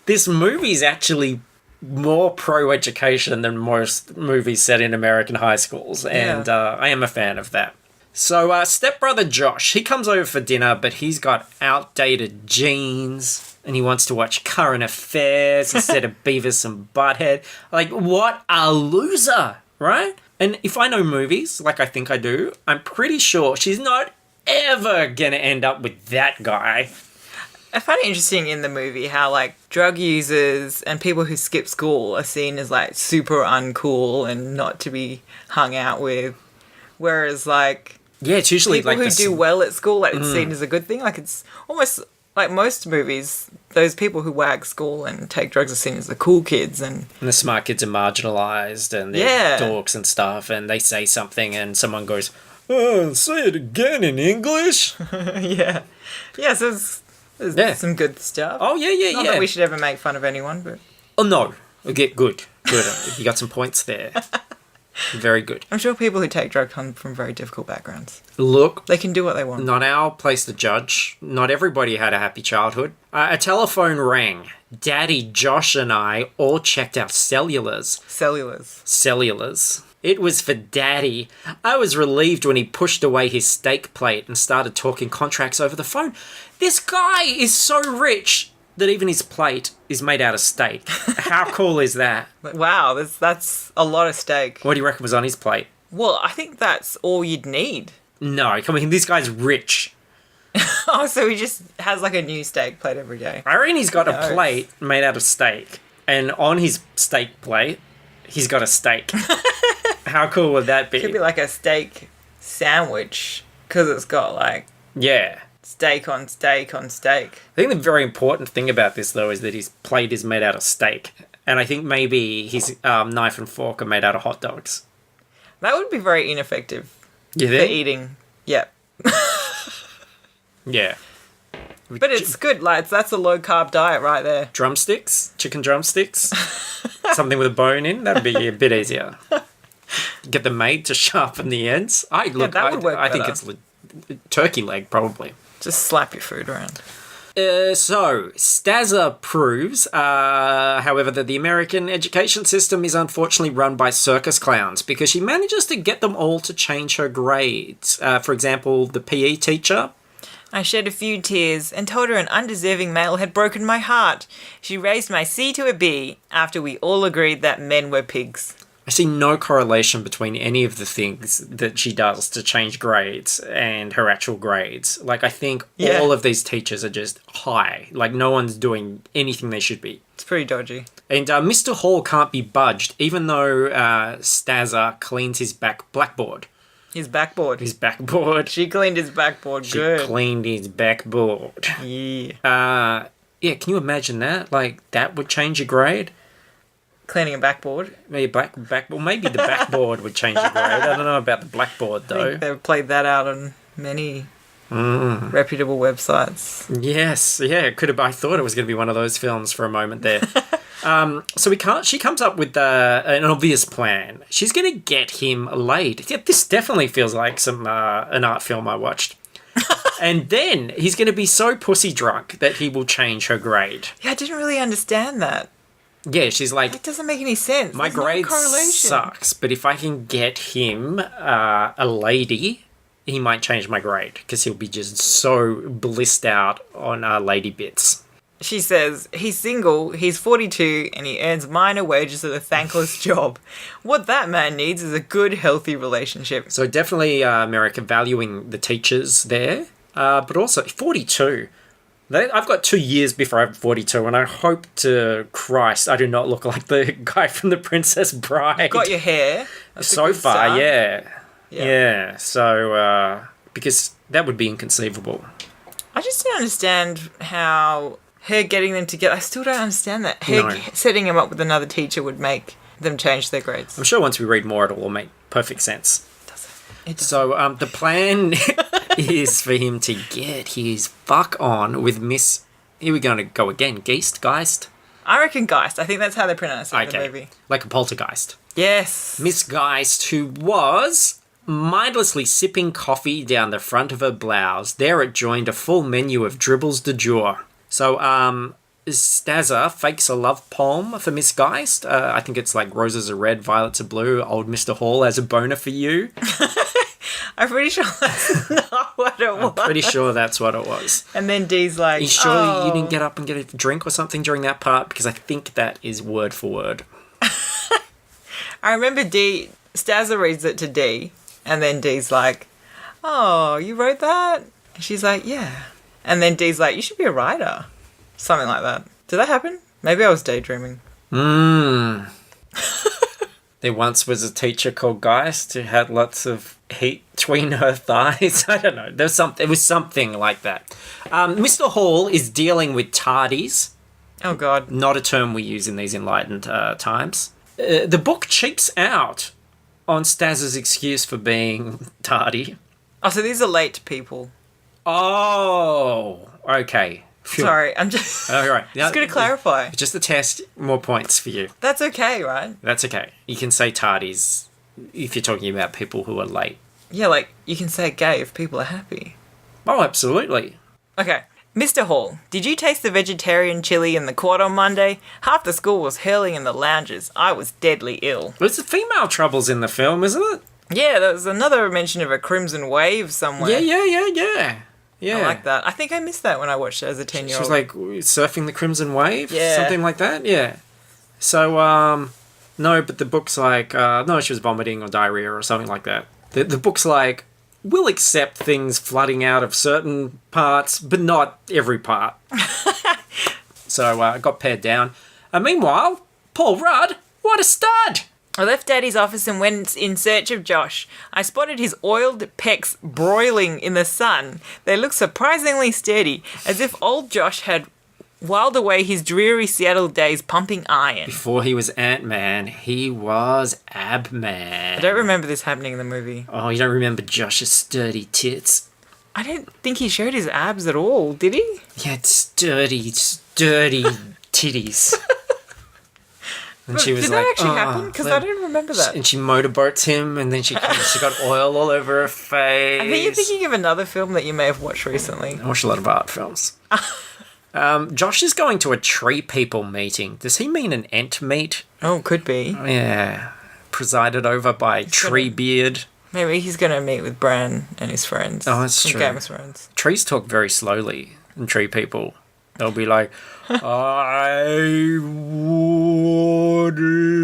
this movie's actually more pro-education than most movies set in American high schools, and I am a fan of that. So stepbrother Josh, he comes over for dinner, but he's got outdated jeans and he wants to watch Current Affairs instead of Beavis and Butthead. Like, what a loser, right? And if I know movies, like I think I do, I'm pretty sure she's not ever gonna end up with that guy. I find it interesting in the movie how, like, drug users and people who skip school are seen as, like, super uncool and not to be hung out with. Whereas, like, Yeah, it's usually people like who do well at school, like, it's seen as a good thing. Like, it's almost like most movies, those people who wag school and take drugs are seen as the cool kids. And the smart kids are marginalised and they're Yeah. dorks and stuff, and they say something and someone goes, oh, say it again in English. yeah. Yeah, so there's Yeah. some good stuff. Oh, yeah. Not that we should ever make fun of anyone, but Oh, no. Okay, good. You got some points there. Very good. I'm sure people who take drugs come from very difficult backgrounds. Look, They can do what they want. not our place to judge. Not everybody had a happy childhood. A telephone rang. Daddy, Josh, and I all checked our cellulars. Cellulars. It was for Daddy. I was relieved when he pushed away his steak plate and started talking contracts over the phone. This guy is so rich that even his plate is made out of steak. How cool is that? Wow, that's a lot of steak. What do you reckon was on his plate? Well, I think that's all you'd need. No, come on, this guy's rich. Oh, so he just has like a new steak plate every day. I reckon he's got a knows? plate made out of steak, and on his steak plate, he's got a steak. How cool would that be? Could be like a steak sandwich because it's got like Yeah. Steak on steak on steak. I think the very important thing about this, though, is that his plate is made out of steak. And I think maybe his knife and fork are made out of hot dogs. That would be very ineffective You for think? eating. Yep. Yeah. But it's good, lads. That's a low-carb diet right there. Drumsticks? Chicken drumsticks? Something with a bone in? That'd be a bit easier. Get the maid to sharpen the ends. that would work I think better. it's turkey leg, probably. Just slap your food around. So, Stazza proves, however, that the American education system is unfortunately run by circus clowns because she manages to get them all to change her grades. For example, the PE teacher. I shed a few tears and told her an undeserving male had broken my heart. She raised my C to a B after we all agreed that men were pigs. I see no correlation between any of the things that she does to change grades and her actual grades. Like, I think all of these teachers are just high. Like, no one's doing anything they should be. It's pretty dodgy. And Mr. Hall can't be budged, even though Stazza cleans his blackboard. His backboard. His backboard. She cleaned his backboard She good. cleaned his backboard. Yeah. Yeah, can you imagine that? Like, that would change your grade? Cleaning a backboard. Maybe maybe the backboard would change your grade. I don't know about the blackboard, I though. think they've played that out on many reputable websites. Yes, yeah, it could have. I thought it was going to be one of those films for a moment there. So she comes up with an obvious plan. She's going to get him laid. Yeah, this definitely feels like an art film I watched. And then he's going to be so pussy drunk that he will change her grade. Yeah, I didn't really understand that. Yeah, she's like, It doesn't make any sense. my There's no grade correlation. sucks, but if I can get him a lady, he might change my grade because he'll be just so blissed out on lady bits. She says, he's single, he's 42, and he earns minor wages at a thankless job. What that man needs is a good, healthy relationship. So definitely America valuing the teachers there, but also 42. I've got 2 years before I'm 42, and I hope to Christ I do not look like the guy from The Princess Bride. Got your hair. That's a So good far, start. yeah. So, because that would be inconceivable. I just don't understand how her getting them together. I still don't understand that. Her No. setting him up with another teacher would make them change their grades. I'm sure once we read more, it'll all make perfect sense. It does. So, the plan is for him to get his fuck on with Miss... Here we're going to go again. Geist? I reckon Geist. I think that's how they pronounce it in the movie. Like a poltergeist. Yes. Miss Geist, who was mindlessly sipping coffee down the front of her blouse. There it joined a full menu of dribbles de jour. So, Stazza fakes a love poem for Miss Geist. I think it's like roses are red, violets are blue, old Mr. Hall has a boner for you. I'm pretty sure that's not what it was. I'm pretty sure that's what it was. And then Dee's like, Are you sure oh. you didn't get up and get a drink or something during that part? Because I think that is word for word. I remember Stazza reads it to Dee, and then Dee's like, oh, you wrote that? And she's like, yeah. And then Dee's like, you should be a writer. Something like that. Did that happen? Maybe I was daydreaming. There once was a teacher called Geist who had lots of heat between her thighs. I don't know. It was something like that. Mr. Hall is dealing with tardies. Oh, God. Not a term we use in these enlightened times. The book cheaps out on Staz's excuse for being tardy. Oh, so these are late people. Oh, okay. Phew. Sorry, I'm just... All right. Just going to clarify. Just a test, more points for you. That's okay, right? That's okay. You can say tardies if you're talking about people who are late. Yeah, like, you can say gay if people are happy. Oh, absolutely. Okay. Mr. Hall, did you taste the vegetarian chili in the court on Monday? Half the school was hurling in the lounges. I was deadly ill. There's the female troubles in the film, isn't it? Yeah, there was another mention of a crimson wave somewhere. Yeah. I like that. I think I missed that when I watched it as a 10-year-old. She was like surfing the crimson wave, Yeah. something like that. Yeah. So no, but the book's like no, she was vomiting or diarrhea or something like that. The book's like, we'll accept things flooding out of certain parts, but not every part. So it got pared down. Meanwhile, Paul Rudd, what a stud! I left Daddy's office and went in search of Josh. I spotted his oiled pecs broiling in the sun. They looked surprisingly sturdy, as if old Josh had whiled away his dreary Seattle days pumping iron. Before he was Ant-Man, he was Ab-Man. I don't remember this happening in the movie. Oh, you don't remember Josh's sturdy tits? I don't think he showed his abs at all, did he? He had sturdy titties. And she was did like, that actually "Oh." happen? Because I don't remember that. And she motorboats him, and then she got oil all over her face. I think you're thinking of another film that you may have watched recently. I watch a lot of art films. Josh is going to a tree people meeting. Does he mean an ant meet? Oh, could be. Yeah. Presided over by Treebeard. Maybe he's going to meet with Bran and his friends. Oh, that's from true. Game of Thrones. Trees talk very slowly in tree people. They'll be like, I would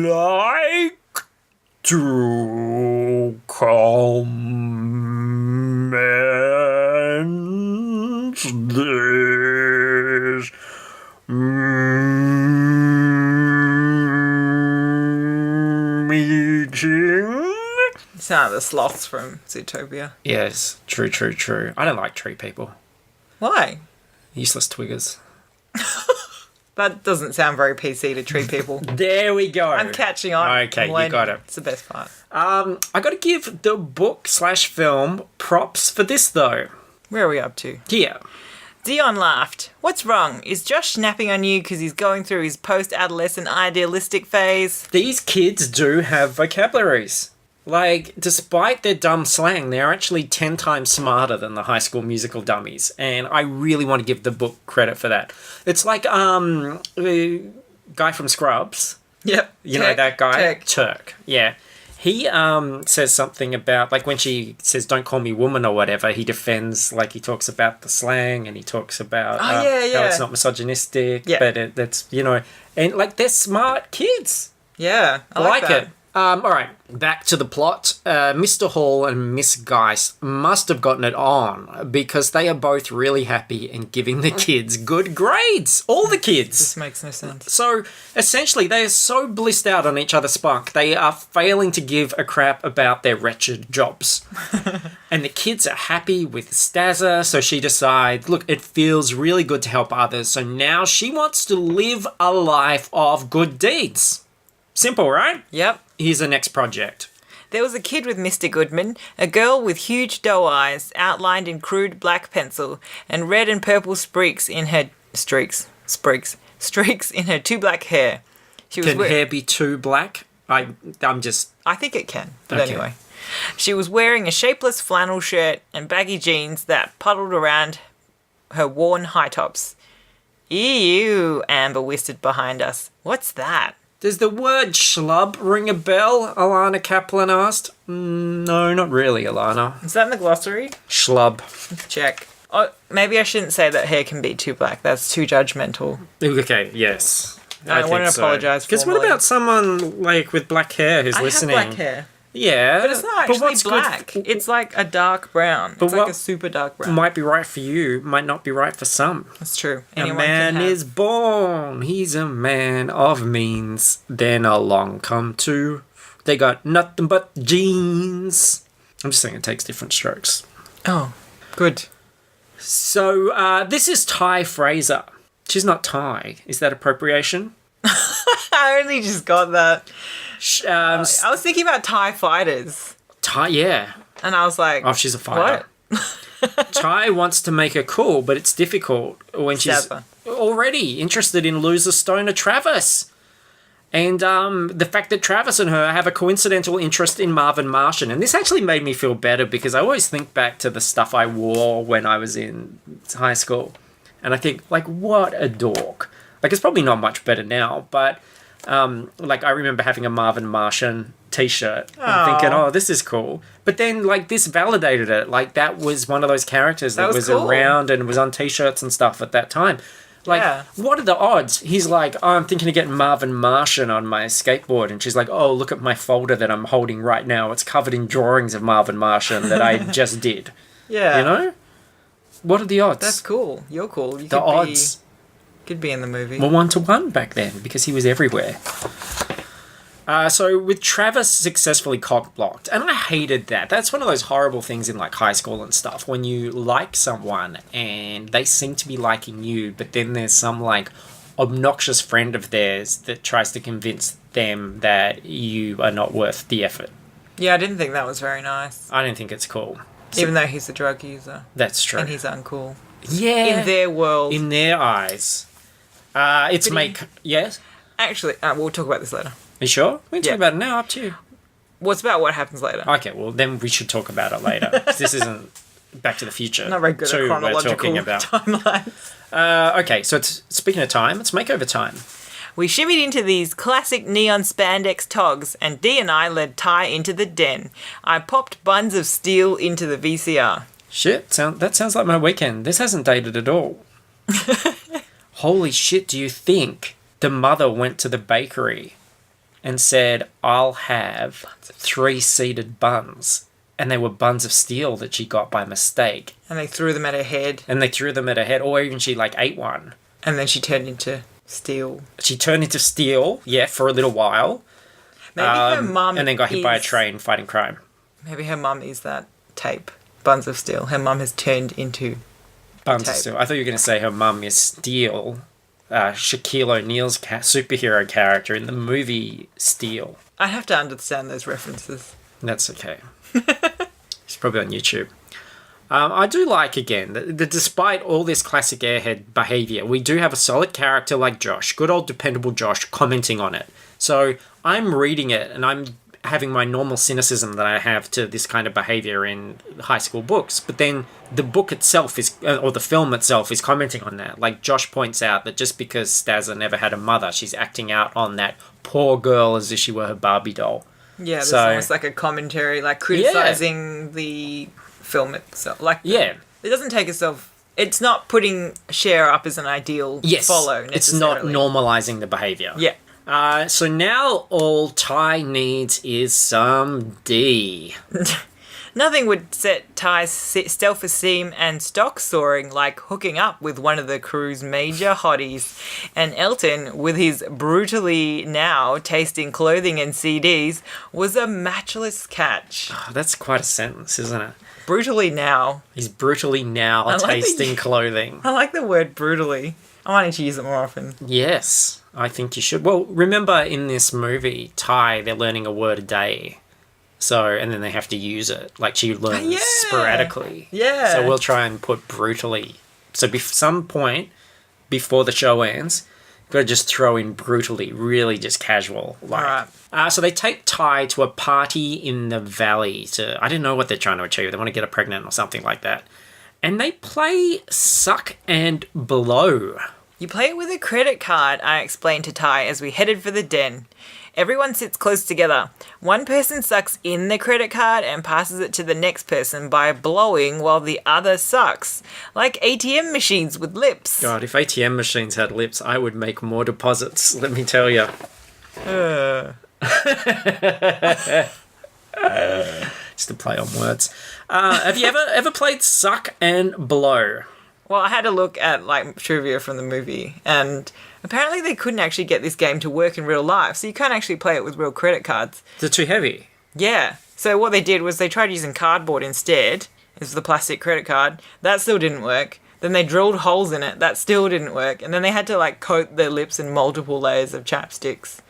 like to commence this meeting. Sound like the sloths from Zootopia. Yes, true. I don't like tree people. Why? Useless twiggers. That doesn't sound very PC to treat people. There we go. I'm catching on. Okay, I'm you learning. got it. It's the best part. I got to give the book/film props for this though. Where are we up to? Here, Dion laughed. What's wrong? Is Josh snapping on you because he's going through his post-adolescent idealistic phase? these kids do have vocabularies. Like, despite their dumb slang, they're actually 10 times smarter than the High School Musical dummies. And I really want to give the book credit for that. It's like, the guy from Scrubs. Yep. You know that guy? Turk. Yeah. He says something about, like, when she says, don't call me woman or whatever, he defends, like, he talks about the slang and he talks about how it's not misogynistic, but that's, you know, and, like, they're smart kids. Yeah, I like that. it. All right, back to the plot. Mr. Hall and Miss Geist must have gotten it on because they are both really happy and giving the kids good grades. All the kids. This makes no sense. So, essentially, they are so blissed out on each other's spunk, they are failing to give a crap about their wretched jobs. And the kids are happy with Stazza, so she decides, look, it feels really good to help others, so now she wants to live a life of good deeds. Simple, right? Yep. Here's the next project. There was a kid with Mr. Goodman, a girl with huge doe eyes outlined in crude black pencil, and red and purple streaks in her streaks in her too black hair. She was Can hair be too black? I'm just... I think it can, but Okay. anyway. She was wearing a shapeless flannel shirt and baggy jeans that puddled around her worn high tops. Ew, Amber whispered behind us. What's that? Does the word schlub ring a bell? Alana Kaplan asked. No, not really, Alana. Is that in the glossary? Schlub. Let's check. Oh, maybe I shouldn't say that hair can be too black. That's too judgmental. Okay, yes. I want to apologise Because what formally. about someone, like, with black hair who's listening? I have black hair. Yeah. But it's not actually what's black. good It's like a dark brown. But It's like what a super dark brown. might be right for you might not be right for some. That's true. A Anyone man can have- is born, he's a man of means. Then along come two, they got nothing but jeans. I'm just saying it takes different strokes. Oh, good. So, this is Ty Fraser. She's not Thai. Is that appropriation? I only just got that. Um, I was thinking about TIE fighters. Ty, yeah. And I was like, Oh, she's a fighter. what? Ty wants to make her cool, but it's difficult when she's Stepper. already interested in loser stoner Travis. And the fact that Travis and her have a coincidental interest in Marvin Martian. And this actually made me feel better because I always think back to the stuff I wore when I was in high school. And I think, like, what a dork. Like, it's probably not much better now, but, like, I remember having a Marvin Martian t-shirt and thinking, oh, this is cool. But then, like, this validated it. Like, that was one of those characters that was cool. around and was on t-shirts and stuff at that time. Like, Yeah. what are the odds? He's like, oh, I'm thinking of getting Marvin Martian on my skateboard. And she's like, oh, look at my folder that I'm holding right now. It's covered in drawings of Marvin Martian that I just did. Yeah. You know? What are the odds? That's cool. You're cool. You the odds could be in the movie. were 1-to-1 back then because he was everywhere. So with Travis successfully cock-blocked, and I hated that. That's one of those horrible things in like high school and stuff, when you like someone and they seem to be liking you, but then there's some like obnoxious friend of theirs that tries to convince them that you are not worth the effort. Yeah, I didn't think that was very nice. I don't think it's cool. Even though he's a drug user. That's true. And he's uncool. Yeah. In their world. In their eyes. Yes? Actually, we'll talk about this later. Are you sure? We can Yeah. talk about it now, up to you. Well, it's about what happens later. Okay, well, then we should talk about it later. 'Cause this isn't Back to the Future. Not very good at chronological timelines. Okay, so speaking of time, it's makeover time. We shimmied into these classic neon spandex togs, and Dee and I led Ty into the den. I popped buns of steel into the VCR. Shit, that sounds like my weekend. This hasn't dated at all. Holy shit, do you think the mother went to the bakery and said, I'll have 3 seeded buns? And they were buns of steel that she got by mistake. And they threw them at her head. Or even she like ate one. And then she turned into steel. She turned into steel, yeah, for a little while. Maybe her mum and then got hit by a train fighting crime. Maybe her mum is that tape. Buns of steel. Her mum has turned into Buns of steel. I thought you were going to say her mum is Steel, Shaquille O'Neal's superhero character in the movie Steel. I have to understand those references. That's okay. It's probably on YouTube. I do like, again, that despite all this classic airhead behaviour, we do have a solid character like Josh, good old dependable Josh, commenting on it. So I'm reading it and I'm having my normal cynicism that I have to this kind of behaviour in high school books. But then the book itself or the film itself is commenting on that. Like Josh points out that just because Stazza never had a mother, she's acting out on that poor girl as if she were her Barbie doll. Yeah, there's almost like a commentary, like criticising the film itself. Like, it doesn't take itself. It's not putting Cher up as an ideal follow. Necessarily. It's not normalising the behaviour. Yeah. So now all Ty needs is some D. Nothing would set Ty's self-esteem and stock soaring like hooking up with one of the crew's major hotties. And Elton, with his brutally now tasting clothing and CDs, was a matchless catch. Oh, that's quite a sentence, isn't it? Brutally now. He's brutally now tasting clothing. I like the word brutally. I wanted to use it more often. Yes, I think you should. Well, remember in this movie, Ty, they're learning a word a day. So, and then they have to use it. Like, she learns sporadically. Yeah. So we'll try and put brutally. So, some point before the show ends, got to just throw in brutally, really just casual. Like. Alright. So they take Ty to a party in the valley I don't know what they're trying to achieve. They want to get her pregnant or something like that. And they play Suck and Blow. You play it with a credit card, I explained to Ty as we headed for the den. Everyone sits close together. One person sucks in the credit card and passes it to the next person by blowing while the other sucks. Like ATM machines with lips. God, if ATM machines had lips, I would make more deposits, let me tell you. Just to play on words. Have you ever played Suck and Blow? Well, I had a look at like trivia from the movie, and apparently they couldn't actually get this game to work in real life, so you can't actually play it with real credit cards. They're too heavy. Yeah. So what they did was they tried using cardboard instead, as the plastic credit card. That still didn't work. Then they drilled holes in it. That still didn't work. And then they had to like coat their lips in multiple layers of chapsticks.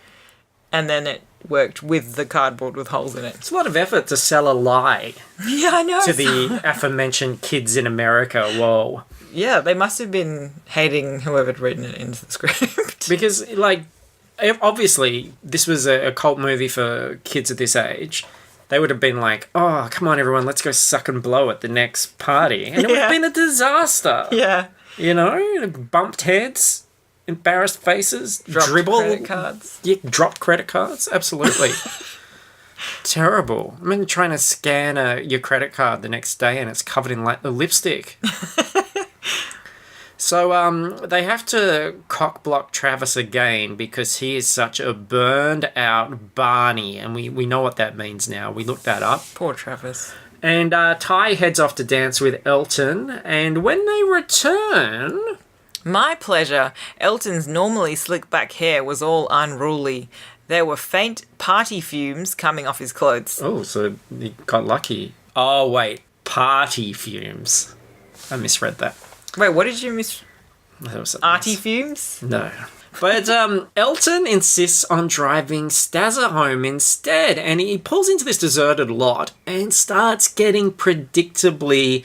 And then it worked with the cardboard with holes in it. It's a lot of effort to sell a lie. Yeah, I know. To the aforementioned kids in America. Whoa. Yeah, they must have been hating whoever had written it into the script. Because, like, obviously, this was a cult movie for kids at this age. They would have been like, oh, come on, everyone, let's go suck and blow at the next party. And it would have been a disaster. Yeah. You know, bumped heads, embarrassed faces, Dropped dribble. credit cards. Yeah, dropped credit cards, absolutely. Terrible. I mean, trying to scan your credit card the next day and it's covered in lipstick. So they have to cock-block Travis again because he is such a burned-out Barney, and we know what that means now. We looked that up. Poor Travis. And Ty heads off to dance with Elton, and when they return... My pleasure. Elton's normally slick back hair was all unruly. There were faint party fumes coming off his clothes. Oh, so he got lucky. Oh, wait. Party fumes. I misread that. Wait, what did you miss? That was something Arty else. fumes? No. But Elton insists on driving Stazza home instead, and he pulls into this deserted lot and starts getting predictably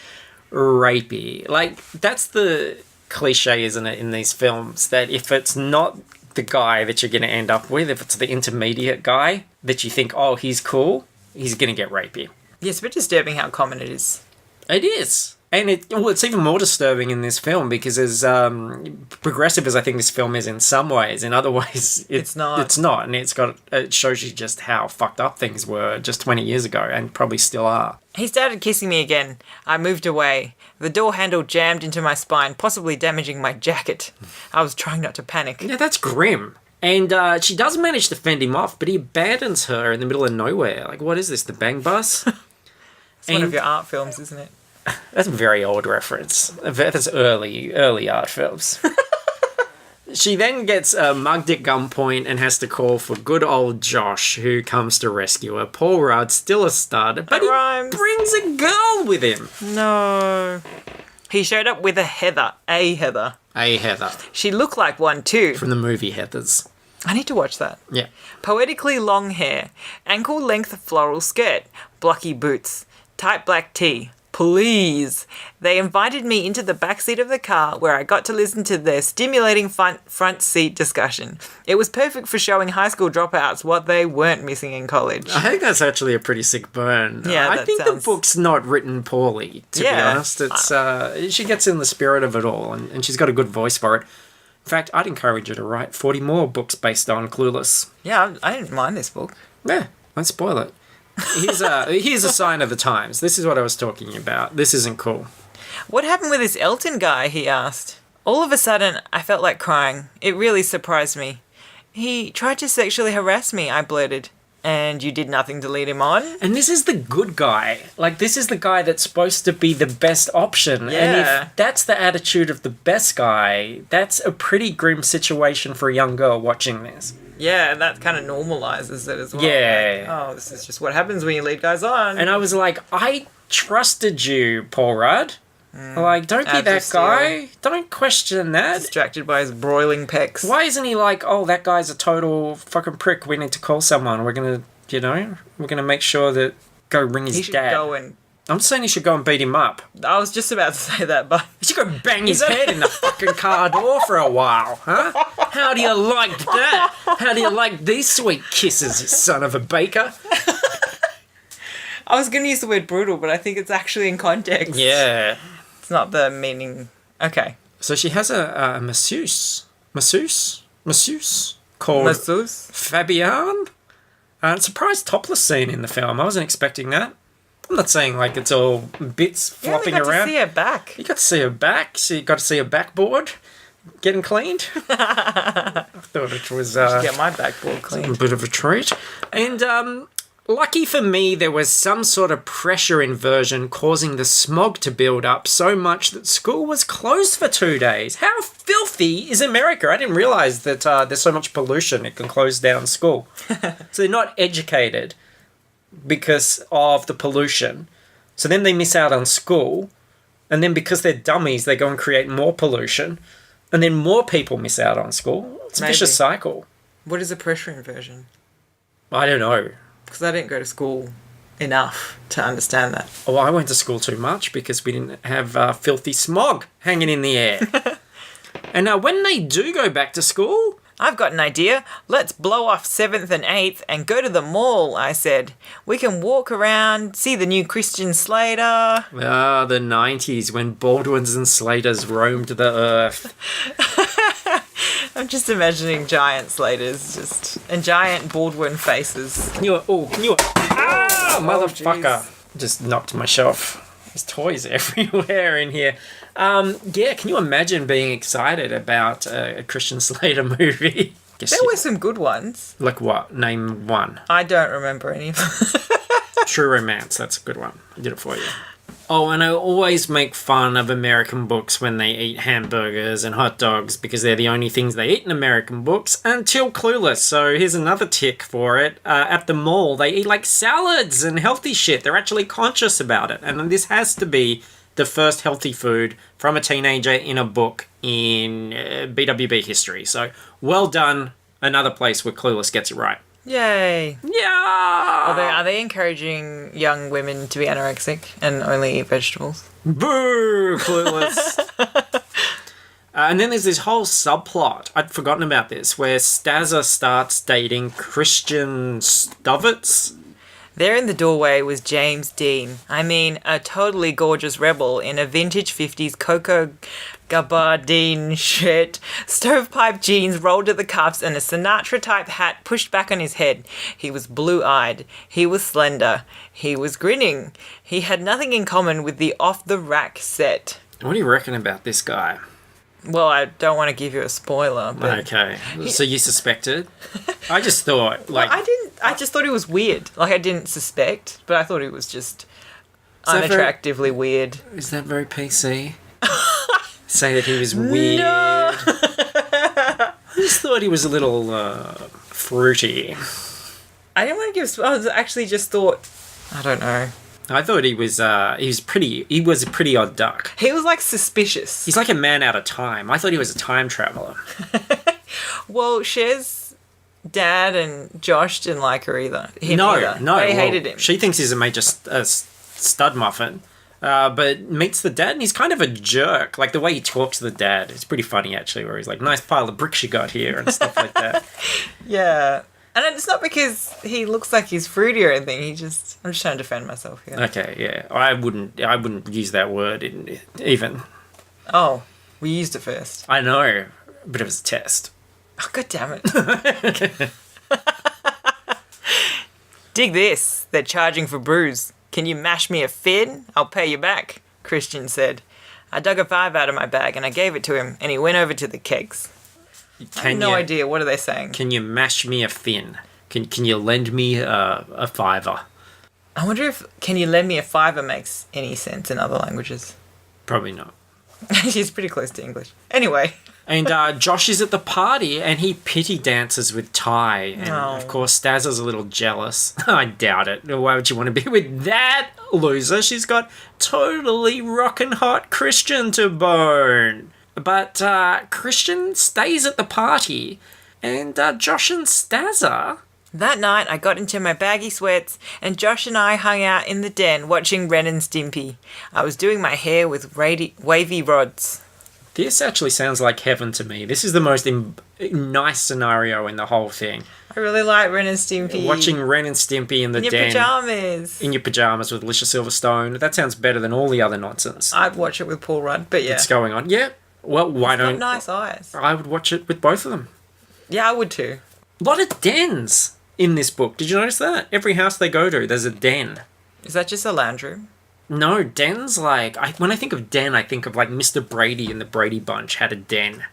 rapey. Like, that's the cliche, isn't it, in these films, that if it's not the guy that you're going to end up with, if it's the intermediate guy that you think, oh, he's cool, he's going to get rapey. Yeah, it's a bit disturbing how common it is. It is. And it's even more disturbing in this film because as progressive as I think this film is in some ways, in other ways It's not. It's not, and it shows you just how fucked up things were just 20 years ago and probably still are. He started kissing me again. I moved away. The door handle jammed into my spine, possibly damaging my jacket. I was trying not to panic. Yeah, that's grim. And she does manage to fend him off, but he abandons her in the middle of nowhere. Like, what is this, the Bang Bus? It's one of your art films, isn't it? That's a very old reference. That's early art films. She then gets mugged at gunpoint and has to call for good old Josh, who comes to rescue her. Paul Rudd, still a stud, but he rhymes. brings a girl with him. No. He showed up with a Heather. A Heather. A Heather. She looked like one too. From the movie Heathers. I need to watch that. Yeah. Poetically long hair, ankle-length floral skirt, blocky boots, tight black tee. Please. They invited me into the backseat of the car where I got to listen to their stimulating front seat discussion. It was perfect for showing high school dropouts what they weren't missing in college. I think that's actually a pretty sick burn. Yeah, I that think sounds- the book's not written poorly, to be Yeah. honest. It's she gets in the spirit of it all, and she's got a good voice for it. In fact, I'd encourage her to write 40 more books based on Clueless. Yeah, I didn't mind this book. Yeah, don't spoil it. Here's a sign of the times. This is what I was talking about. This isn't cool. What happened with this Elton guy, he asked. All of a sudden, I felt like crying. It really surprised me. He tried to sexually harass me, I blurted. And you did nothing to lead him on? And this is the good guy. Like, this is the guy that's supposed to be the best option. And Yeah. if that's the attitude of the best guy, that's a pretty grim situation for a young girl watching this. Yeah, and that kind of normalizes it as well. Yeah. Like, oh, this is just what happens when you lead guys on. And I was like, I trusted you, Paul Rudd. Like, don't be Abs of that steel. guy. Don't question that. Distracted by his broiling pecs. Why isn't he like, oh, that guy's a total fucking prick. We need to call someone. We're going to, we're going to make sure that go ring his He should dad. go and... I'm saying he should go and beat him up. I was just about to say that, but... He should go bang his head in the fucking car door for a while, huh? How do you like that? How do you like these sweet kisses, you son of a baker? I was going to use the word brutal, but I think it's actually in context. Yeah. It's not the meaning... Okay. So she has a masseuse called Masseuse? Fabian. Surprise topless scene in the film. I wasn't expecting that. I'm not saying like it's all bits Yeah, we flopping got around. to see her back. You got to see her back. So you got to see her backboard getting cleaned. I thought it was Get my backboard a clean. bit of a treat. And lucky for me, there was some sort of pressure inversion causing the smog to build up so much that school was closed for 2 days. How filthy is America? I didn't realise that there's so much pollution it can close down school. So they're not educated because of the pollution. So then they miss out on school. And then because they're dummies, they go and create more pollution. And then more people miss out on school. It's a Maybe. vicious cycle. What is a pressure inversion? I don't know. Because I didn't go to school enough to understand that. Oh, I went to school too much because we didn't have filthy smog hanging in the air. And when they do go back to school... I've got an idea. Let's blow off 7th and 8th and go to the mall, I said. We can walk around, see the new Christian Slater. Ah, the 90s when Baldwins and Slaters roamed the earth. I'm just imagining giant Slaters and giant Baldwin faces. Can you... Ah, motherfucker. jeez. Just knocked my shelf. There's toys everywhere in here. Yeah, can you imagine being excited about a Christian Slater movie? There were some good ones. Like what? Name one. I don't remember any of them. True Romance, that's a good one. I did it for you. Oh, and I always make fun of American books when they eat hamburgers and hot dogs because they're the only things they eat in American books until Clueless. So here's another tick for it. At the mall, they eat like salads and healthy shit. They're actually conscious about it. And this has to be the first healthy food from a teenager in a book in BWB history. So well done. Another place where Clueless gets it right. Yay. Yeah! Are they encouraging young women to be anorexic and only eat vegetables? Boo! Clueless. And then there's this whole subplot, I'd forgotten about this, where Stazza starts dating Christian Stovitz. There in the doorway was James Dean. I mean, a totally gorgeous rebel in a vintage 50s Coco gabardine shirt, stovepipe jeans rolled at the cuffs, and a Sinatra-type hat pushed back on his head. He was blue-eyed. He was slender. He was grinning. He had nothing in common with the off-the-rack set. What do you reckon about this guy? Well, I don't want to give you a spoiler, but... Okay. So you suspected? I just thought, like... Well, I just thought he was weird. Like, I didn't suspect, but I thought he was just that unattractively weird. Is that very PC? Say that he was weird. No. I just thought he was a little fruity. I didn't want to give... I actually just thought... I don't know. I thought he was a pretty odd duck. He was, like, suspicious. He's like a man out of time. I thought he was a time traveler. Well, Cher's dad and Josh didn't like her either. No. They hated him. She thinks he's a major stud muffin. But meets the dad and he's kind of a jerk. Like the way he talks to the dad, it's pretty funny actually, where he's like, nice pile of bricks you got here and stuff like that. Yeah. And it's not because he looks like he's fruity or anything. I'm just trying to defend myself here. Okay, yeah. I wouldn't use that word even. Oh, we used it first. I know, but it was a test. Oh, God damn it. Dig this. They're charging for brews. Can you mash me a fin? I'll pay you back, Christian said. I dug a $5 out of my bag and I gave it to him, and he went over to the kegs. I have no idea. What are they saying? Can you mash me a fin? Can you lend me a $5? I wonder if "can you lend me a $5" makes any sense in other languages. Probably not. She's pretty close to English. Anyway. And Josh is at the party and he pity dances with Ty. And of course, Stazza's a little jealous. I doubt it. Why would you want to be with that loser? She's got totally rockin' hot Christian to bone. But Christian stays at the party and Josh and Stazza... That night, I got into my baggy sweats, and Josh and I hung out in the den watching Ren and Stimpy. I was doing my hair with wavy rods. This actually sounds like heaven to me. This is the most nice scenario in the whole thing. I really like Ren and Stimpy. Watching Ren and Stimpy in the den. In your pyjamas. In your pyjamas with Alicia Silverstone. That sounds better than all the other nonsense. I'd watch it with Paul Rudd, but yeah. It's going on. Yeah. Well, why don't... He's got nice eyes. I would watch it with both of them. Yeah, I would too. A lot of dens in this book. Did you notice that? Every house they go to, there's a den. Is that just a lounge room? No, dens like... when I think of den, I think of like Mr. Brady and the Brady Bunch had a den.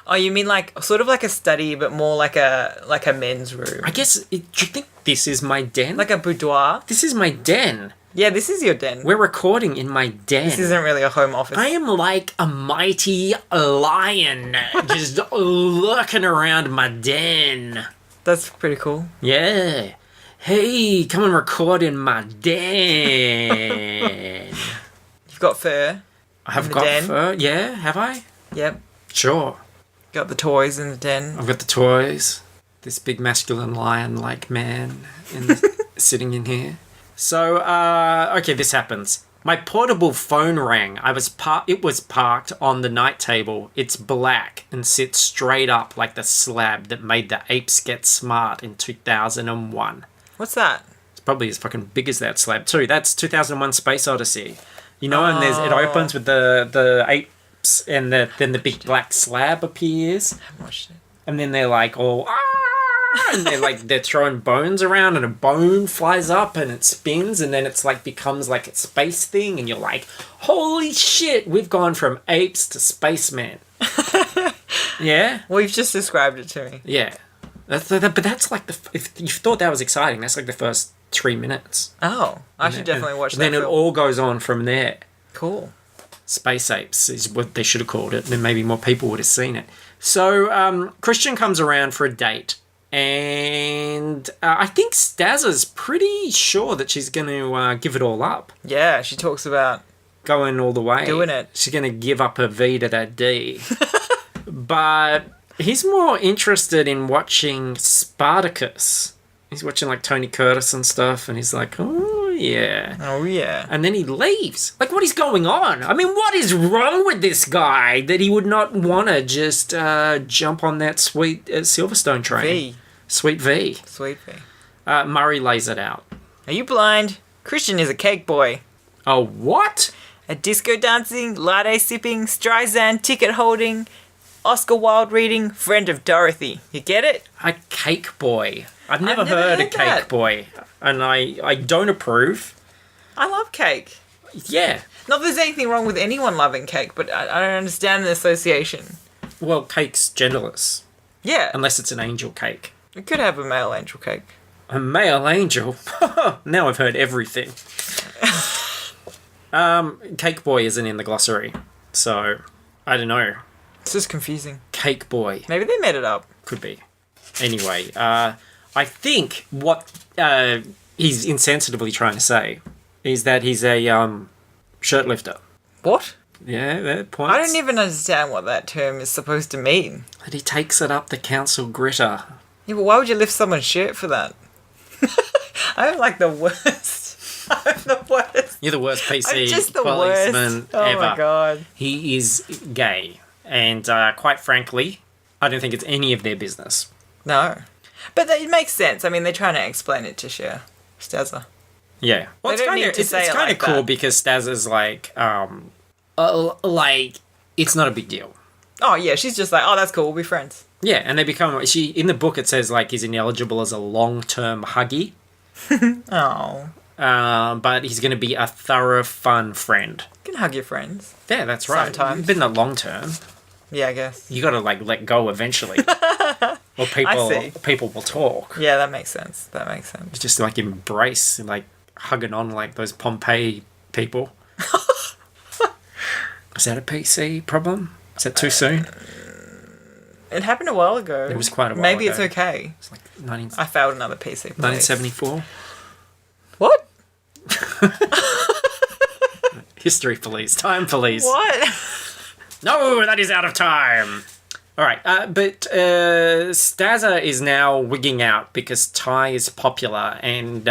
Oh, you mean like sort of like a study, but more like a men's room? I guess... do you think this is my den? Like a boudoir? This is my den. Yeah, this is your den. We're recording in my den. This isn't really a home office. I am like a mighty lion just lurking around my den. That's pretty cool. Yeah. Hey, come and record in my den. You've got fur. I have got den. fur. Yeah, have I? Yep. Sure. Got the toys in the den. I've got the toys. This big masculine lion-like man sitting in here. So, okay, this happens. My portable phone rang. It was parked on the night table. It's black and sits straight up like the slab that made the apes get smart in 2001. What's that? It's probably as fucking big as that slab too. That's 2001 Space Odyssey. You know, and it opens with the apes and then the big black slab appears. I haven't watched it. And then they're like all... and they're throwing bones around and a bone flies up and it spins and then it's like becomes like a space thing and you're like, holy shit, we've gone from apes to spacemen. Yeah? Well, you've just described it to me. Yeah. But that's like if you thought that was exciting, that's like the first 3 minutes. Oh, I should definitely watch that. Then it all goes on from there. Cool. Space Apes is what they should have called it. Then maybe more people would have seen it. So Christian comes around for a date, and I think Stazza's pretty sure that she's going to give it all up. Yeah, she talks about going all the way. Doing it. She's going to give up her V to that D. But he's more interested in watching Spartacus. He's watching like Tony Curtis and stuff, and he's like, oh yeah. Oh yeah. And then he leaves. Like, what is going on? I mean, what is wrong with this guy that he would not want to just jump on that sweet Silverstone train? V. Sweet V. Sweet V. Murray lays it out. Are you blind? Christian is a cake boy. Oh, what? A disco dancing, latte sipping, Streisand ticket holding, Oscar Wilde reading, friend of Dorothy. You get it? A cake boy. I've never heard a cake that. boy, and I don't approve. I love cake. Yeah. Not that there's anything wrong with anyone loving cake, but I don't understand the association. Well, cake's genderless, Yeah. unless it's an angel cake. We could have a male angel cake. A male angel? Now I've heard everything. Cake boy isn't in the glossary, so I don't know. It's just confusing. Cake boy. Maybe they made it up. Could be. Anyway, I think what he's insensitively trying to say is that he's a shirt lifter. What? Yeah, that points. I don't even understand what that term is supposed to mean. That he takes it up the council gritter. Yeah, but why would you lift someone's shirt for that? I'm like the worst. I'm the worst. You're the worst PC I'm just the policeman worst. Oh ever. my god. He is gay, and quite frankly, I don't think it's any of their business. No. But it makes sense. I mean, they're trying to explain it to Stazza. Yeah. Well, They don't need to say it's it kind of like cool that. because Stazza's like it's not a big deal. Oh, yeah, she's just like, oh, that's cool, we'll be friends. Yeah, and they become in the book it says like he's ineligible as a long-term huggy. Oh. But he's going to be a thorough, fun friend. You can hug your friends. Yeah, that's right. Sometimes. But not long term. Yeah, I guess. You got to like let go eventually, or see. people will talk. Yeah, that makes sense. That makes sense. Just like embrace, like hugging on like those Pompeii people. Is that a PC problem? Is that too soon? It happened a while ago. It was quite a while Maybe ago. it's okay. It's like 19, I failed another PC. Please. 1974. What? History police, time police. What? No, that is out of time. All right, but Stazza is now wigging out because Ty is popular, and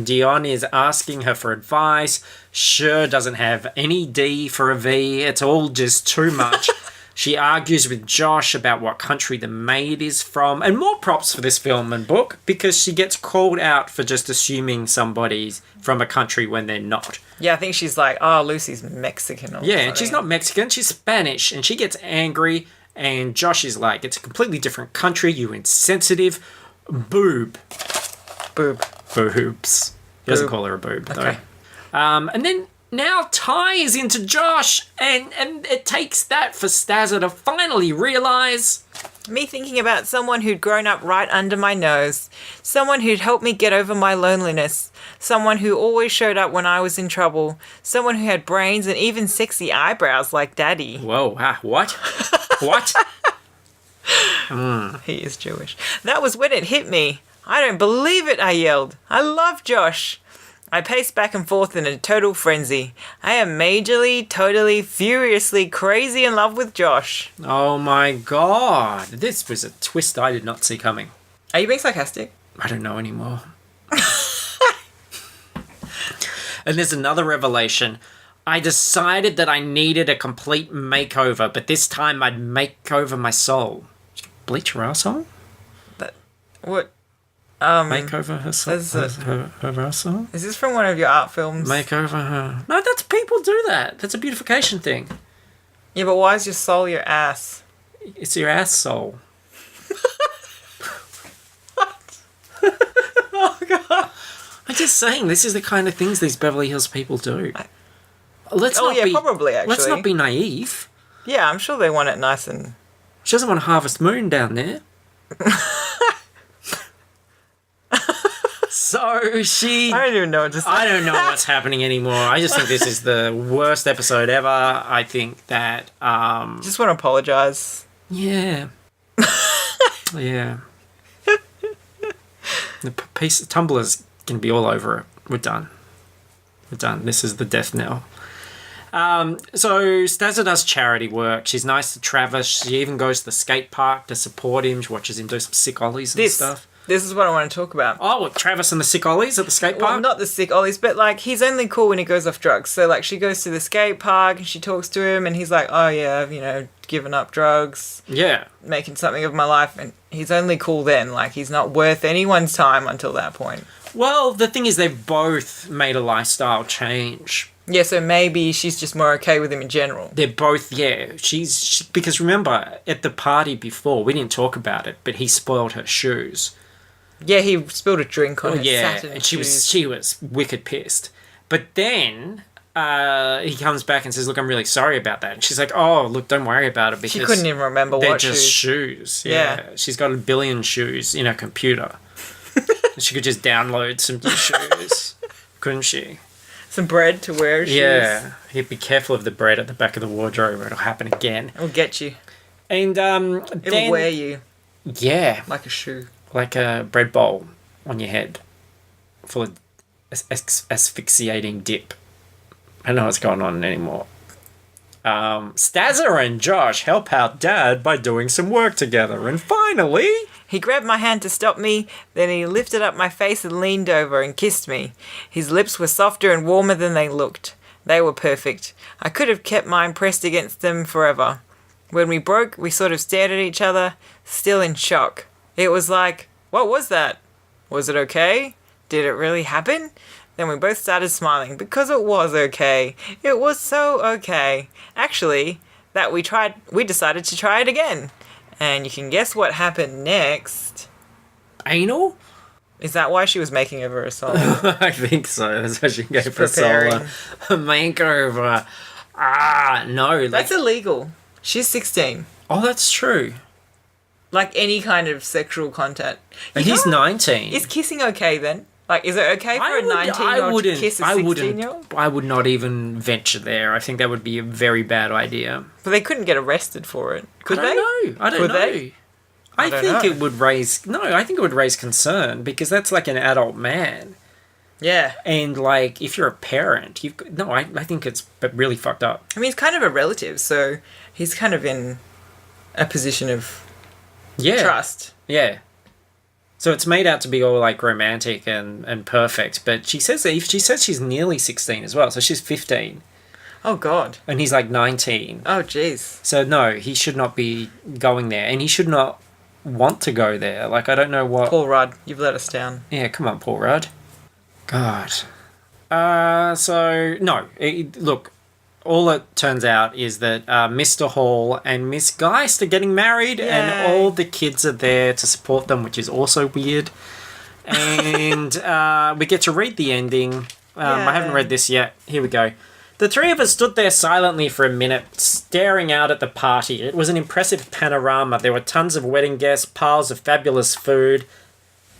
Dion is asking her for advice. Sure doesn't have any D for a V. It's all just too much. She argues with Josh about what country the maid is from, and more props for this film and book because she gets called out for just assuming somebody's from a country when they're not. Yeah, I think she's like, oh, Lucy's Mexican. Or Yeah, and something. she's not Mexican, she's Spanish, and she gets angry, and Josh is like, it's a completely different country, you insensitive boob. Boob. Boobs. He doesn't Boob. call her a boob, though. Okay. And then now Ty is into Josh, and it takes that for Stazza to finally realise. Me thinking about someone who'd grown up right under my nose. Someone who'd helped me get over my loneliness. Someone who always showed up when I was in trouble. Someone who had brains and even sexy eyebrows like Daddy. Whoa, what? What? He is Jewish. That was when it hit me. I don't believe it, I yelled. I love Josh. I paced back and forth in a total frenzy. I am majorly, totally, furiously crazy in love with Josh. Oh my god. This was a twist I did not see coming. Are you being sarcastic? I don't know anymore. And there's another revelation. I decided that I needed a complete makeover, but this time I'd make over my soul. Bleach her asshole? What? Make over her soul? Is it- Her asshole? Is this from one of your art films? Make over her... No, that's people do that. That's a beautification thing. Yeah, but why is your soul your ass? It's your ass soul. Oh, God. I'm just saying, this is the kind of things these Beverly Hills people do. Let's Oh, not yeah, be, probably, actually. Let's not be naive. Yeah, I'm sure they want it nice and... She doesn't want a Harvest Moon down there. So she... I don't even know what to say. I don't know what's happening anymore. I just think this is the worst episode ever. I think that... Just want to apologise. Yeah. Yeah. The Tumblr's going to be all over it. We're done. This is the death knell. So Stazza does charity work. She's nice to Travis. She even goes to the skate park to support him. She watches him do some sick ollies and stuff. This is what I want to talk about. Oh, what, Travis and the sick ollies at the skate park? Well, not the sick ollies, but like he's only cool when he goes off drugs. So like she goes to the skate park and she talks to him and he's like, oh yeah, I've, given up drugs. Yeah. Making something of my life. And he's only cool then. Like he's not worth anyone's time until that point. Well, the thing is they've both made a lifestyle change. Yeah, so maybe she's just more okay with him in general. They're both, yeah. Because remember, at the party before, we didn't talk about it, but he spoiled her shoes. Yeah, he spilled a drink on her satin and shoes. she was wicked pissed. But then he comes back and says, look, I'm really sorry about that. And she's like, oh, look, don't worry about it. Because she couldn't even remember they're what just shoes. Yeah. She's got a billion shoes in her computer. She could just download some new shoes, couldn't she? Some bread to wear shoes. Yeah. He'd be careful of the bread at the back of the wardrobe or it'll happen again. It'll get you. And It'll wear you. Yeah. Like a shoe. Like a bread bowl on your head full of asphyxiating dip. I don't know what's going on anymore. Stazza and Josh help out Dad by doing some work together. And finally... He grabbed my hand to stop me, then he lifted up my face and leaned over and kissed me. His lips were softer and warmer than they looked. They were perfect. I could have kept mine pressed against them forever. When we broke, we sort of stared at each other, still in shock. It was like, what was that? Was it okay? Did it really happen? Then we both started smiling because it was okay. It was so okay. Actually, that we decided to try it again. And you can guess what happened next. Anal? Is that why she was making over a solo? I think so. That's why she gave her solo. A makeover. No. That's illegal. She's 16. Oh, that's true. Like any kind of sexual contact. And he's 19. Is kissing okay then? Like, is it okay for a 19-year-old to kiss a 16-year-old? I would not even venture there. I think that would be a very bad idea. But they couldn't get arrested for it. Could they? I don't know. They? I think it would raise... No, I think it would raise concern because that's like an adult man. Yeah. And, like, if you're a parent, you've got... No, I think it's really fucked up. I mean, he's kind of a relative, so he's kind of in a position of trust. Yeah. So it's made out to be all, like, romantic and perfect, but she says she's nearly 16 as well, so she's 15. Oh, God. And he's, like, 19. Oh, jeez. So, no, he should not be going there, and he should not want to go there. Like, I don't know what... Paul Rudd, you've let us down. Yeah, come on, Paul Rudd. God. Look, all it turns out is that Mr. Hall and Miss Geist are getting married. Yay. And all the kids are there to support them, which is also weird. And we get to read the ending. I haven't read this yet. Here we go. The three of us stood there silently for a minute, staring out at the party. It was an impressive panorama. There were tons of wedding guests, piles of fabulous food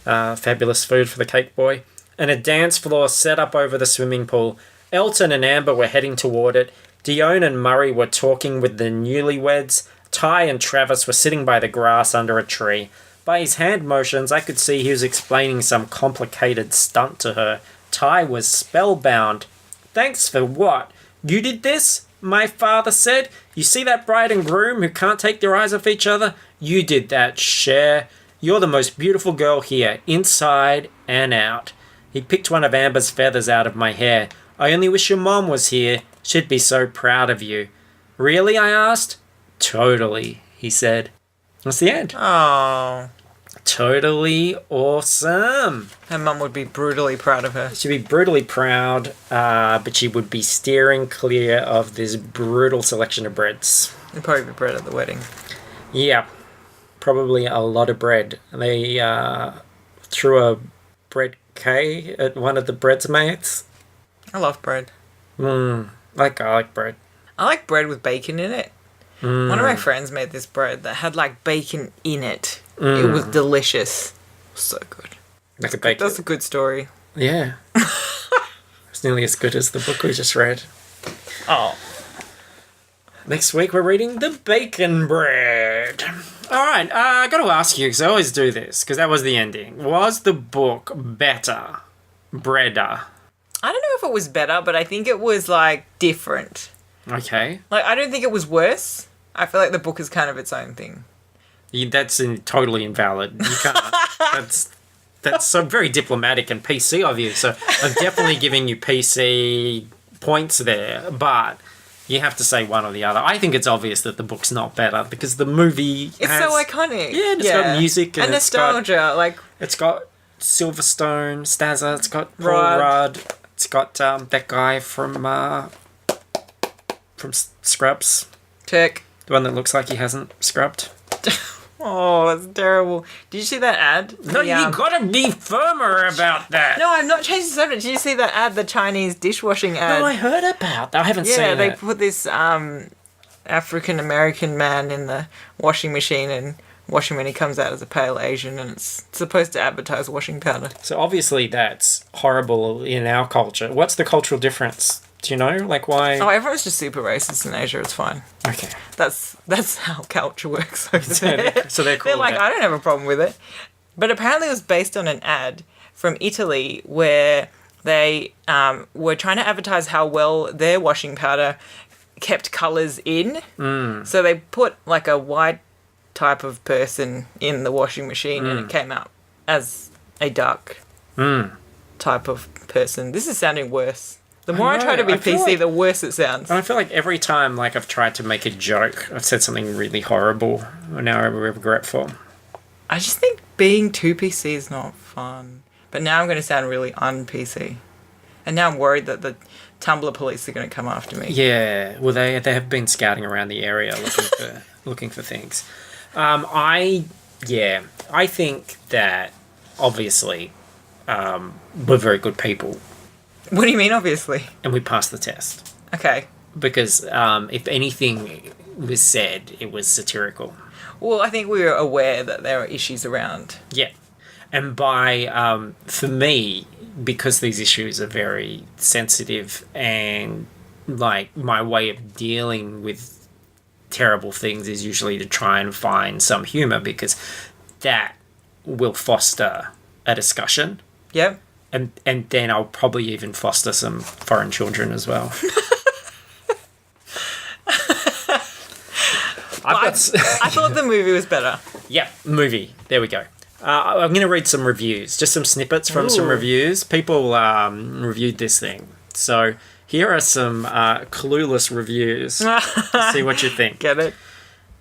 for the cake boy, and a dance floor set up over the swimming pool. Elton and Amber were heading toward it. Dione and Murray were talking with the newlyweds. Ty and Travis were sitting by the grass under a tree. By his hand motions, I could see he was explaining some complicated stunt to her. Ty was spellbound. Thanks for what? You did this? My father said. You see that bride and groom who can't take their eyes off each other? You did that, Cher. You're the most beautiful girl here, inside and out. He picked one of Amber's feathers out of my hair. I only wish your mom was here. She'd be so proud of you. Really? I asked. Totally, he said. That's the end. Oh. Totally awesome. Her mum would be brutally proud of her. She'd be brutally proud, but she would be steering clear of this brutal selection of breads. There'd probably be bread at the wedding. Yeah, probably a lot of bread. They threw a bread K at one of the breadsmates. I love bread. I like bread. I like bread with bacon in it. One of my friends made this bread that had like bacon in it. It was delicious. So good. Like a bacon. That's a good story. Yeah. It's nearly as good as the book we just read. Oh. Next week we're reading The Bacon Bread. All right, I got to ask you, because I always do this, because that was the ending. Was the book better? Breader? I don't know if it was better, but I think it was, like, different. Okay. Like, I don't think it was worse. I feel like the book is kind of its own thing. That's totally invalid. You can't. That's so very diplomatic and PC of you. So I'm definitely giving you PC points there, but you have to say one or the other. I think it's obvious that the book's not better because the movie It's so iconic. Yeah, it's got music and nostalgia. It's got Silverstone, Stazza, it's got Paul Rudd. Rudd, it's got that guy from Scrubs, Turk. the one that looks like he hasn't scrubbed. Oh, that's terrible. Did you see that ad? No, you gotta be firmer about that. No, I'm not changing the subject. Did you see that ad, the Chinese dishwashing ad? No, I heard about that. I haven't seen Yeah, it. they put this African American man in the washing machine and wash him when he comes out as a pale Asian, and it's supposed to advertise washing powder. So obviously that's horrible in our culture. What's the cultural difference? Do you know? Like why? Oh, everyone's just super racist in Asia. It's fine. Okay. That's how culture works over there. So they're cool They're like, with it. I don't have a problem with it. But apparently it was based on an ad from Italy where they were trying to advertise how well their washing powder kept colours in. So they put like a white type of person in the washing machine and it came out as a dark type of person. This is sounding worse. The more I try to be I feel PC, like- the worse it sounds. I feel like every time like I've tried to make a joke, I've said something really horrible, and now I'm regretful. I just think being too PC is not fun. But now I'm going to sound really un-PC. And now I'm worried that the Tumblr police are going to come after me. Yeah, well, they have been scouting around the area looking for things. I think that obviously we're very good people, What do you mean, obviously? and we passed the test Okay. because if anything was said, it was satirical. Well, I think we were aware that there are issues around. Yeah, and by for me, because these issues are very sensitive, and like my way of dealing with terrible things is usually to try and find some humor because that will foster a discussion, Yep. and then I'll probably even foster some foreign children as well. I thought the movie was better. Yeah, movie. There we go. I'm going to read some reviews, just some snippets from some Ooh. reviews. People reviewed this thing. So here are some Clueless reviews. See what you think. Get it?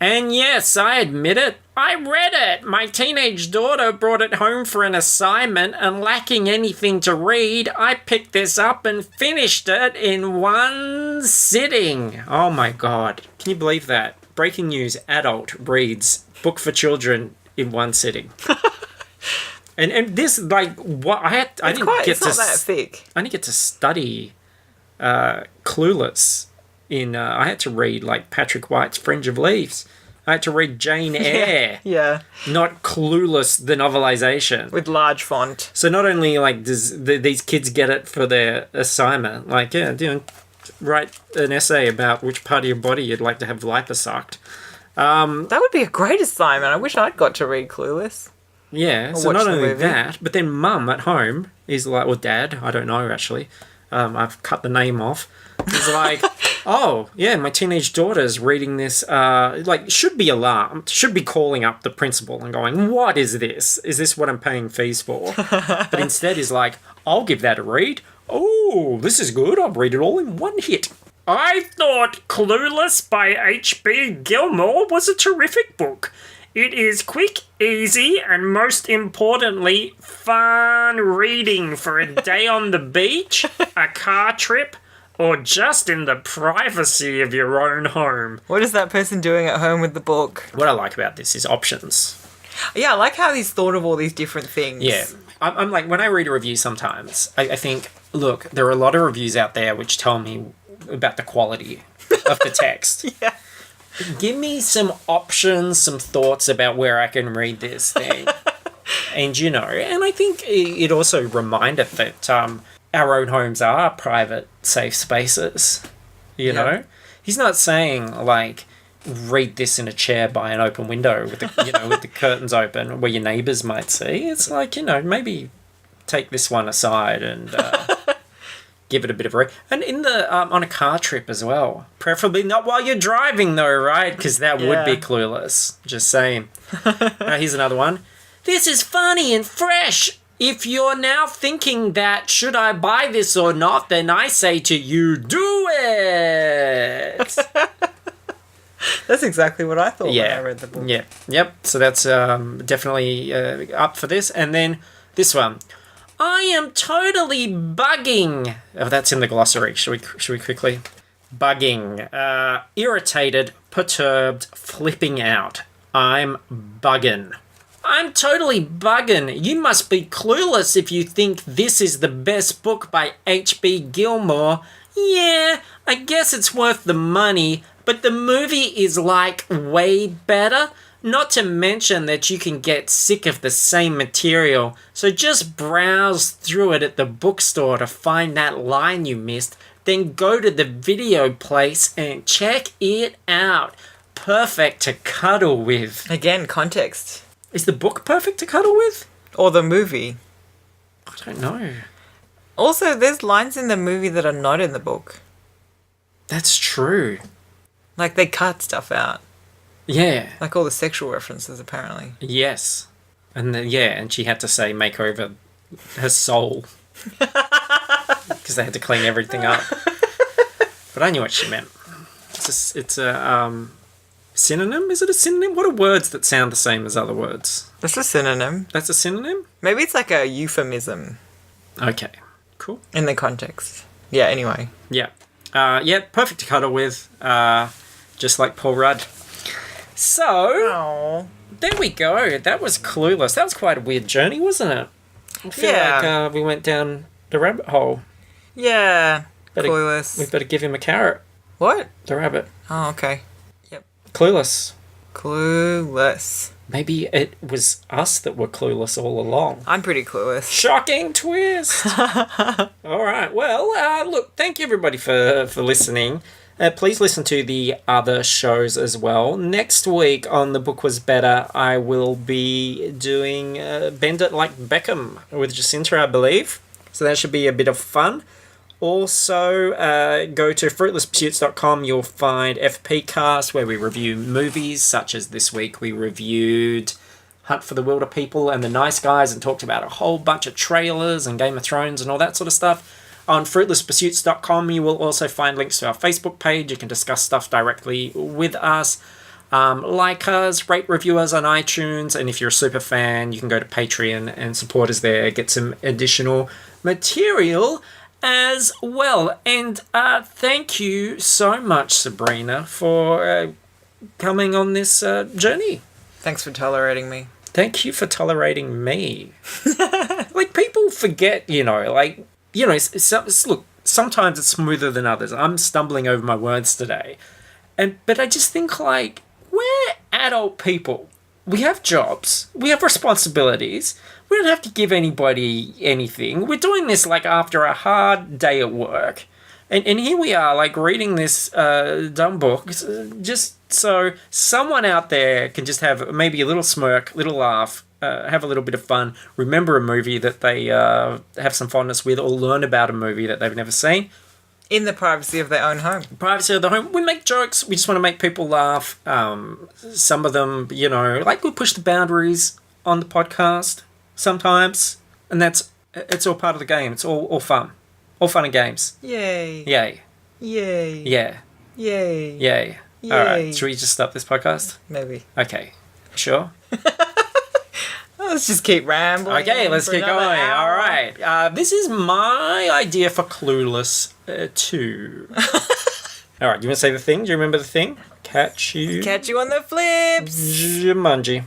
And yes, I admit it. I read it. My teenage daughter brought it home for an assignment, and lacking anything to read, I picked this up and finished it in one sitting. Oh my God. Can you believe that? Breaking news, adult reads book for children in one sitting. and this, like, what I didn't get It's to not that thick. I didn't get to study Clueless. I had to read like Patrick White's Fringe of Leaves. I had to read Jane Eyre, Yeah. not Clueless, the novelization. With large font. So not only like does these kids get it for their assignment, like write an essay about which part of your body you'd like to have liposucked. That would be a great assignment. I wish I'd got to read Clueless. Yeah, so watch not the only movie. that, but then mum at home is like, or dad, I don't know actually. I've cut the name off. He's like, oh, yeah, my teenage daughter's reading this, should be alarmed, should be calling up the principal and going, what is this? Is this what I'm paying fees for? But instead he's like, I'll give that a read. Oh, this is good. I'll read it all in one hit. I thought Clueless by H.B. Gilmore was a terrific book. It is quick, easy, and most importantly, fun reading for a day on the beach, a car trip, or just in the privacy of your own home. What is that person doing at home with the book? What I like about this is options. Yeah, I like how he's thought of all these different things. Yeah. I'm like, when I read a review sometimes, I think, look, there are a lot of reviews out there which tell me about the quality of the text. Yeah. Give me some options, some thoughts about where I can read this thing. And, you know, and I think it also reminded that our own homes are private, safe spaces, you know? He's not saying, like, read this in a chair by an open window with the, you know, with the curtains open where your neighbours might see. It's like, you know, maybe take this one aside and give it a bit of a and in the on a car trip as well, preferably not while you're driving though, right? Because that would be clueless. Just saying. Here's another one. This is funny and fresh. If you're now thinking that should I buy this or not, then I say to you, do it. That's exactly what I thought when I read the book. Yeah. Yep. So that's definitely up for this. And then this one. I am totally bugging. Oh, that's in the glossary. Should we quickly? Bugging. Irritated, perturbed, flipping out. I'm buggin'. I'm totally buggin'. You must be clueless if you think this is the best book by H.B. Gilmore. Yeah, I guess it's worth the money, but the movie is like way better. Not to mention that you can get sick of the same material, so just browse through it at the bookstore to find that line you missed, then go to the video place and check it out. Perfect to cuddle with. Again, context. Is the book perfect to cuddle with? Or the movie. I don't know. Also, there's lines in the movie that are not in the book. That's true. Like, they cut stuff out. Yeah. Like all the sexual references, apparently. Yes. And then, and she had to say make over her soul. Because they had to clean everything up. But I knew what she meant. It's a synonym? Is it a synonym? What are words that sound the same as other words? That's a synonym. That's a synonym? Maybe it's like a euphemism. Okay. Cool. In the context. Yeah, anyway. Yeah. Perfect to cuddle with. Just like Paul Rudd. So, there we go. That was Clueless. That was quite a weird journey, wasn't it? I feel like we went down the rabbit hole. Yeah. Clueless. We better give him a carrot. What? The rabbit. Oh, okay. Yep. Clueless. Clueless. Maybe it was us that were clueless all along. I'm pretty clueless. Shocking twist. All right. Well, look, thank you everybody for listening. Please listen to the other shows as well. Next week on The Book Was Better, I will be doing Bend It Like Beckham with Jacinta, I believe. So that should be a bit of fun. Also, go to fruitlesspursuits.com. You'll find FP Cast, where we review movies, such as this week we reviewed Hunt for the Wilder People and The Nice Guys and talked about a whole bunch of trailers and Game of Thrones and all that sort of stuff. On fruitlesspursuits.com, you will also find links to our Facebook page. You can discuss stuff directly with us. Like us, rate, review us on iTunes, and if you're a super fan, you can go to Patreon and support us there, get some additional material as well. And thank you so much, Sabrina, for coming on this journey. Thanks for tolerating me. Thank you for tolerating me. Like, people forget, look, sometimes it's smoother than others. I'm stumbling over my words today. But I just think, like, we're adult people. We have jobs. We have responsibilities. We don't have to give anybody anything. We're doing this, like, after a hard day at work. And here we are, like, reading this dumb book just so someone out there can just have maybe a little smirk, little laugh, have a little bit of fun, remember a movie that they have some fondness with, or learn about a movie that they've never seen. In the privacy of their own home. Privacy of the home. We make jokes. We just want to make people laugh. Some of them, like, we push the boundaries on the podcast sometimes. And it's all part of the game. It's all fun. All fun and games. Yay. Yay. Yay. Yeah. Yay. Yay. Yay. All right. Should we just stop this podcast? Maybe. Okay. Sure? Let's just keep rambling. Okay, let's keep going. Hour. All right. This is my idea for Clueless 2. All right, you want to say the thing? Do you remember the thing? Catch you on the flips. Jumanji.